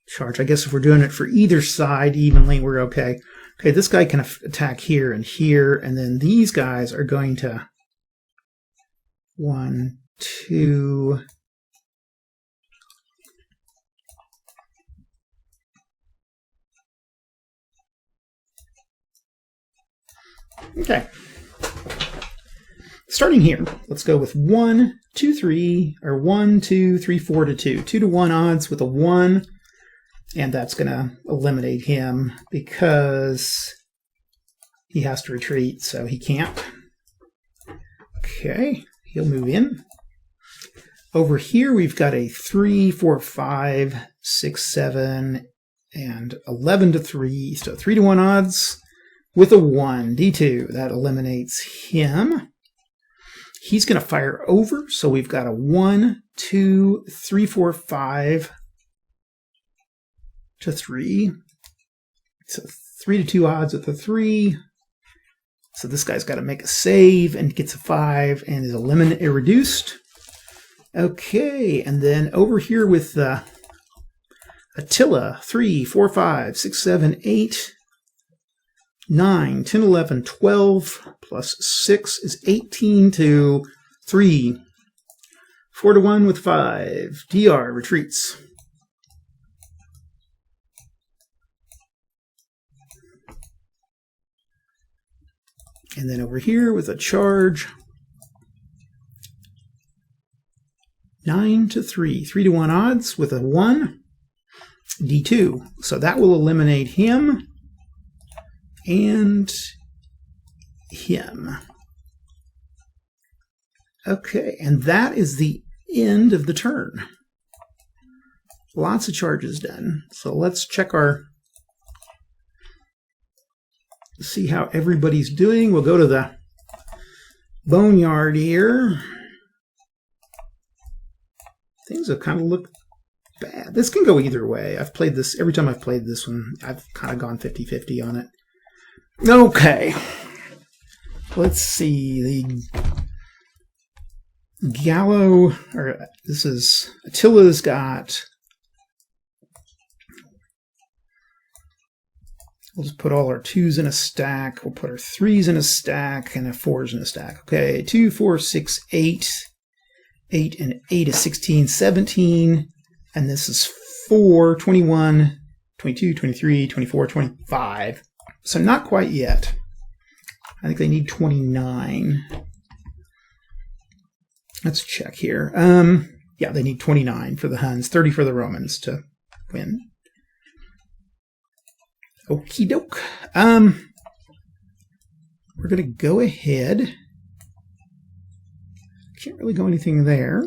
Charge. I guess if we're doing it for either side evenly, we're okay. Okay, this guy can attack here, and then these guys are going to 1, 2. Okay. Starting here, let's go with 1, 2, 3, or 1, 2, 3, 4 to 2. 2 to 1 odds with a 1. And that's going to eliminate him because he has to retreat, so he can't. Okay, he'll move in. Over here, we've got a 3, 4, 5, 6, 7, and 11 to 3. So 3 to 1 odds with a 1. D2. That eliminates him. He's going to fire over. So we've got a 1, 2, 3, 4, 5 to 3. So 3 to 2 odds with a 3. So this guy's got to make a save and gets a 5 and is reduced. Okay, and then over here with Attila, 3, 4, 5, 6, 7, 8, 9, 10, 11, 12, plus 6 is 18 to 3. 4 to 1 with 5. DR retreats. And then over here with a charge, 9 to 3. 3 to 1 odds with a 1. D2. So that will eliminate him and him. Okay, and that is the end of the turn. Lots of charges done. So let's check see how everybody's doing. We'll go to the boneyard here. Things have kind of looked bad. This can go either way. I've played this, every time I've played this one, I've kind of gone 50-50 on it. Okay. Let's see. This is, Attila's got, we'll just put all our 2s in a stack. We'll put our 3s in a stack and our 4s in a stack. Okay, 2, 4, 6, 8. 8 and 8 is 16, 17. And this is 4, 21, 22, 23, 24, 25. So not quite yet. I think they need 29. Let's check here. Yeah, they need 29 for the Huns, 30 for the Romans to win. Okie doke. We're going to go ahead. Can't really go anything there.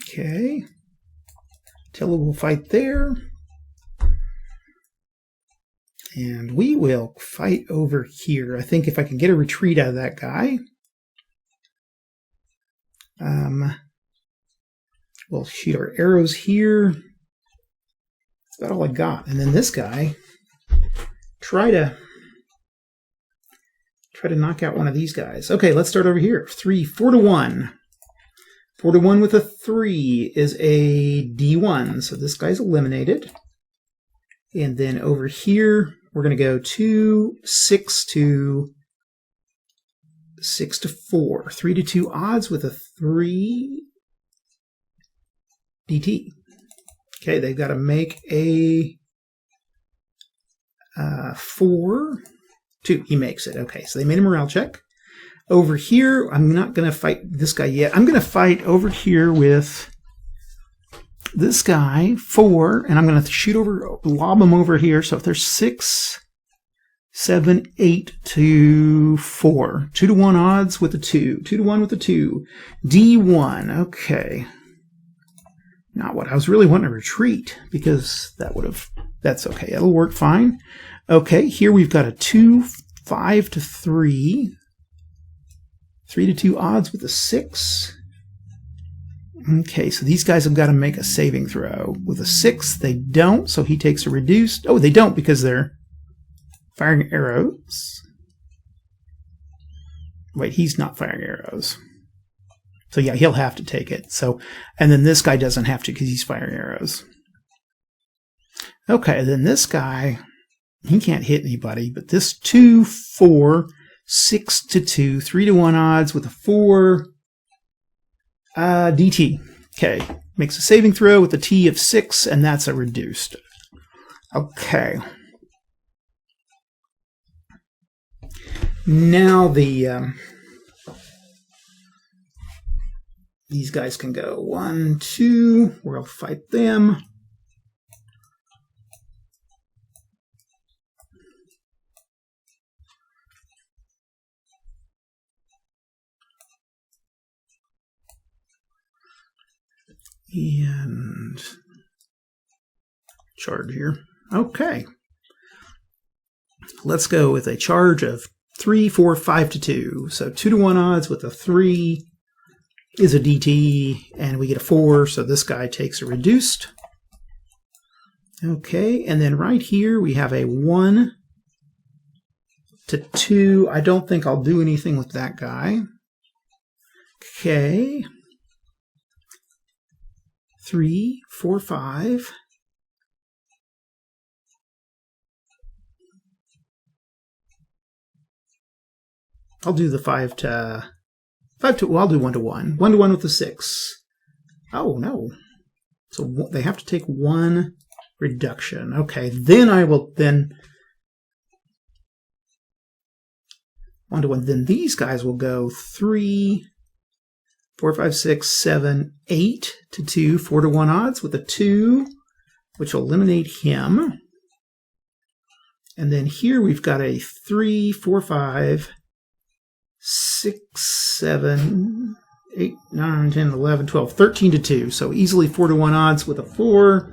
Okay. Attila will fight there. And we will fight over here. I think if I can get a retreat out of that guy. We'll shoot our arrows here. That's about all I got. And then this guy, try to knock out one of these guys. Okay, let's start over here. 4 to 1. 4 to 1 with a 3 is a D1. So this guy's eliminated. And then over here, we're going to go 2, 6 to 4. 3 to 2 odds with a 3. DT. Okay, they've got to make a 4. 2. He makes it. Okay, so they made a morale check. Over here, I'm not going to fight this guy yet. I'm going to fight over here with this guy, 4, and I'm going to shoot over, lob him over here. So if there's 6, 7, 8 to 4. 2 to 1 odds with a 2. 2 to 1 with a 2. D1. Okay. Not what I was really wanting to retreat, because that's okay. It'll work fine. Okay, here we've got a 2, 5 to 3. 3 to 2 odds with a 6. Okay, so these guys have got to make a saving throw. With a 6, they don't, so he takes a reduced. Oh, they don't because they're firing arrows. Wait, he's not firing arrows. So yeah, he'll have to take it. So, and then this guy doesn't have to because he's firing arrows. Okay, then this guy, he can't hit anybody, but this 2, 4, 6 to 2, 3 to 1 odds with a 4. DT. Okay, makes a saving throw with a T of 6, and that's a reduced. Okay. Now these guys can go 1, 2. We'll fight them. And charge here. Okay. Let's go with a charge of 3, 4, 5 to 2. So 2 to 1 odds with a 3 is a DT, and we get a 4, so this guy takes a reduced. Okay, and then right here we have a 1 to 2. I don't think I'll do anything with that guy. Okay. 3, 4, 5. I'll do the 5 to... well, I'll do 1 to 1. 1 to 1 with the 6. Oh, no. So they have to take 1 reduction. Okay, then I will then... 1 to 1. Then these guys will go 3, 4, 5, 6, 7, 8 to 2. 4 to 1 odds with a 2, which will eliminate him. And then here we've got a 3, 4, 5... 6, 7, 8, 9, 10, 11, 12, 13 to 2. So easily 4 to 1 odds with a 4,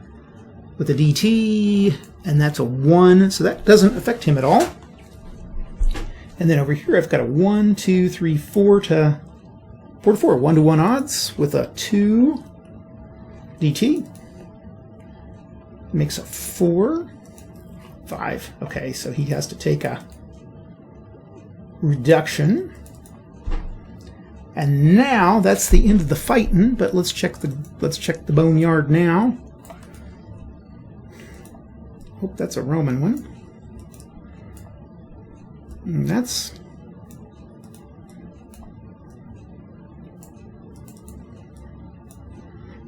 with a DT, and that's a 1. So that doesn't affect him at all. And then over here I've got a 1, 2, 3, 4 to 4. 1 to 1 odds with a 2 DT. Makes a 4, 5. Okay, so he has to take a reduction. And now that's the end of the fighting, but let's check the boneyard now. Hope that's a Roman one. And that's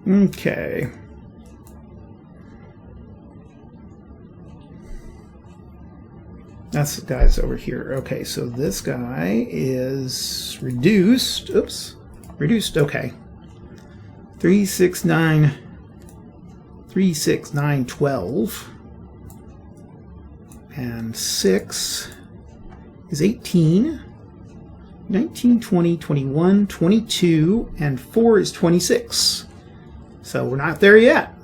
okay. That's the guys over here. Okay, so this guy is reduced. Oops. Reduced, okay. 3, 6, 9. 3, 6, 9, 12. And 6 is 18. 19, 20, 21, 22. And 4 is 26. So we're not there yet.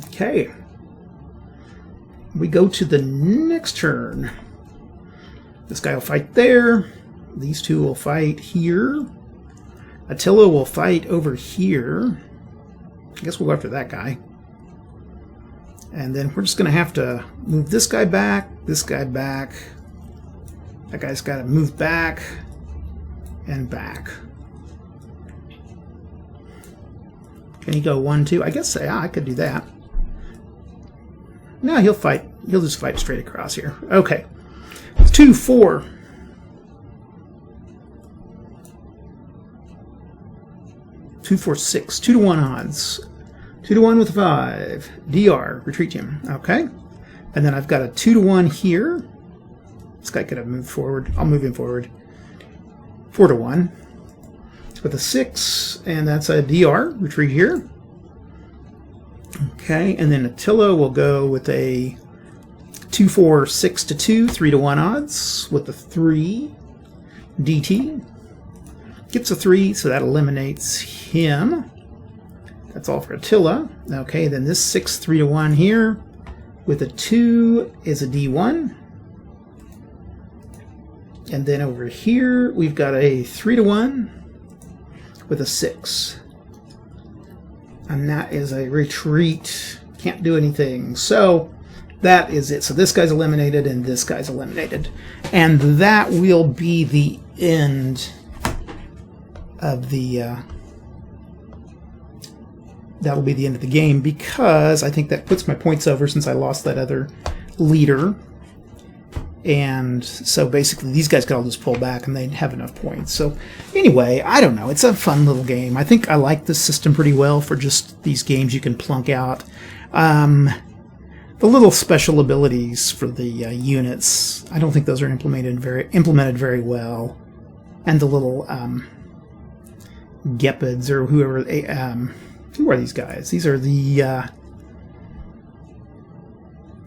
Okay. We go to the next turn. This guy will fight there. These two will fight here. Attila will fight over here. I guess we'll go after that guy. And then we're just going to have to move this guy back, this guy back. That guy's got to move back and back. Can he go 1, 2? I guess I could do that. No, he'll fight. He'll just fight straight across here. Okay. 2, 4. 2, 4, 6. 2 to 1 odds. 2 to 1 with 5. DR. Retreat him. Okay. And then I've got a 2 to 1 here. This guy could have moved forward. I'll move him forward. 4 to 1. With a 6. And that's a DR. Retreat here. Okay, and then Attila will go with a 2, 4, 6 to 2, 3 to 1 odds with the 3 DT. Gets a 3, so that eliminates him. That's all for Attila. Okay, then this 6, 3 to 1 here with a 2 is a D1. And then over here we've got a 3 to 1 with a 6. And that is a retreat. Can't do anything. So that is it. So this guy's eliminated and this guy's eliminated. And that will be the end of the... that'll be the end of the game, because I think that puts my points over since I lost that other leader. And so basically these guys could all just pull back and they'd have enough points. So anyway, I don't know. It's a fun little game. I think I like this system pretty well for just these games you can plunk out. The The little special abilities for the units, I don't think those are implemented very well. And the little Gepids or whoever, who are these guys? These are the, I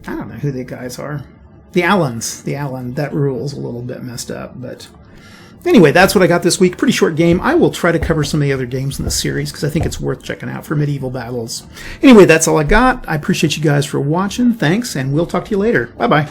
don't know who the guys are. The Allans. The Allan. That rule's a little bit messed up, but anyway, that's what I got this week. Pretty short game. I will try to cover some of the other games in the series because I think it's worth checking out for medieval battles. Anyway, that's all I got. I appreciate you guys for watching. Thanks, and we'll talk to you later. Bye-bye.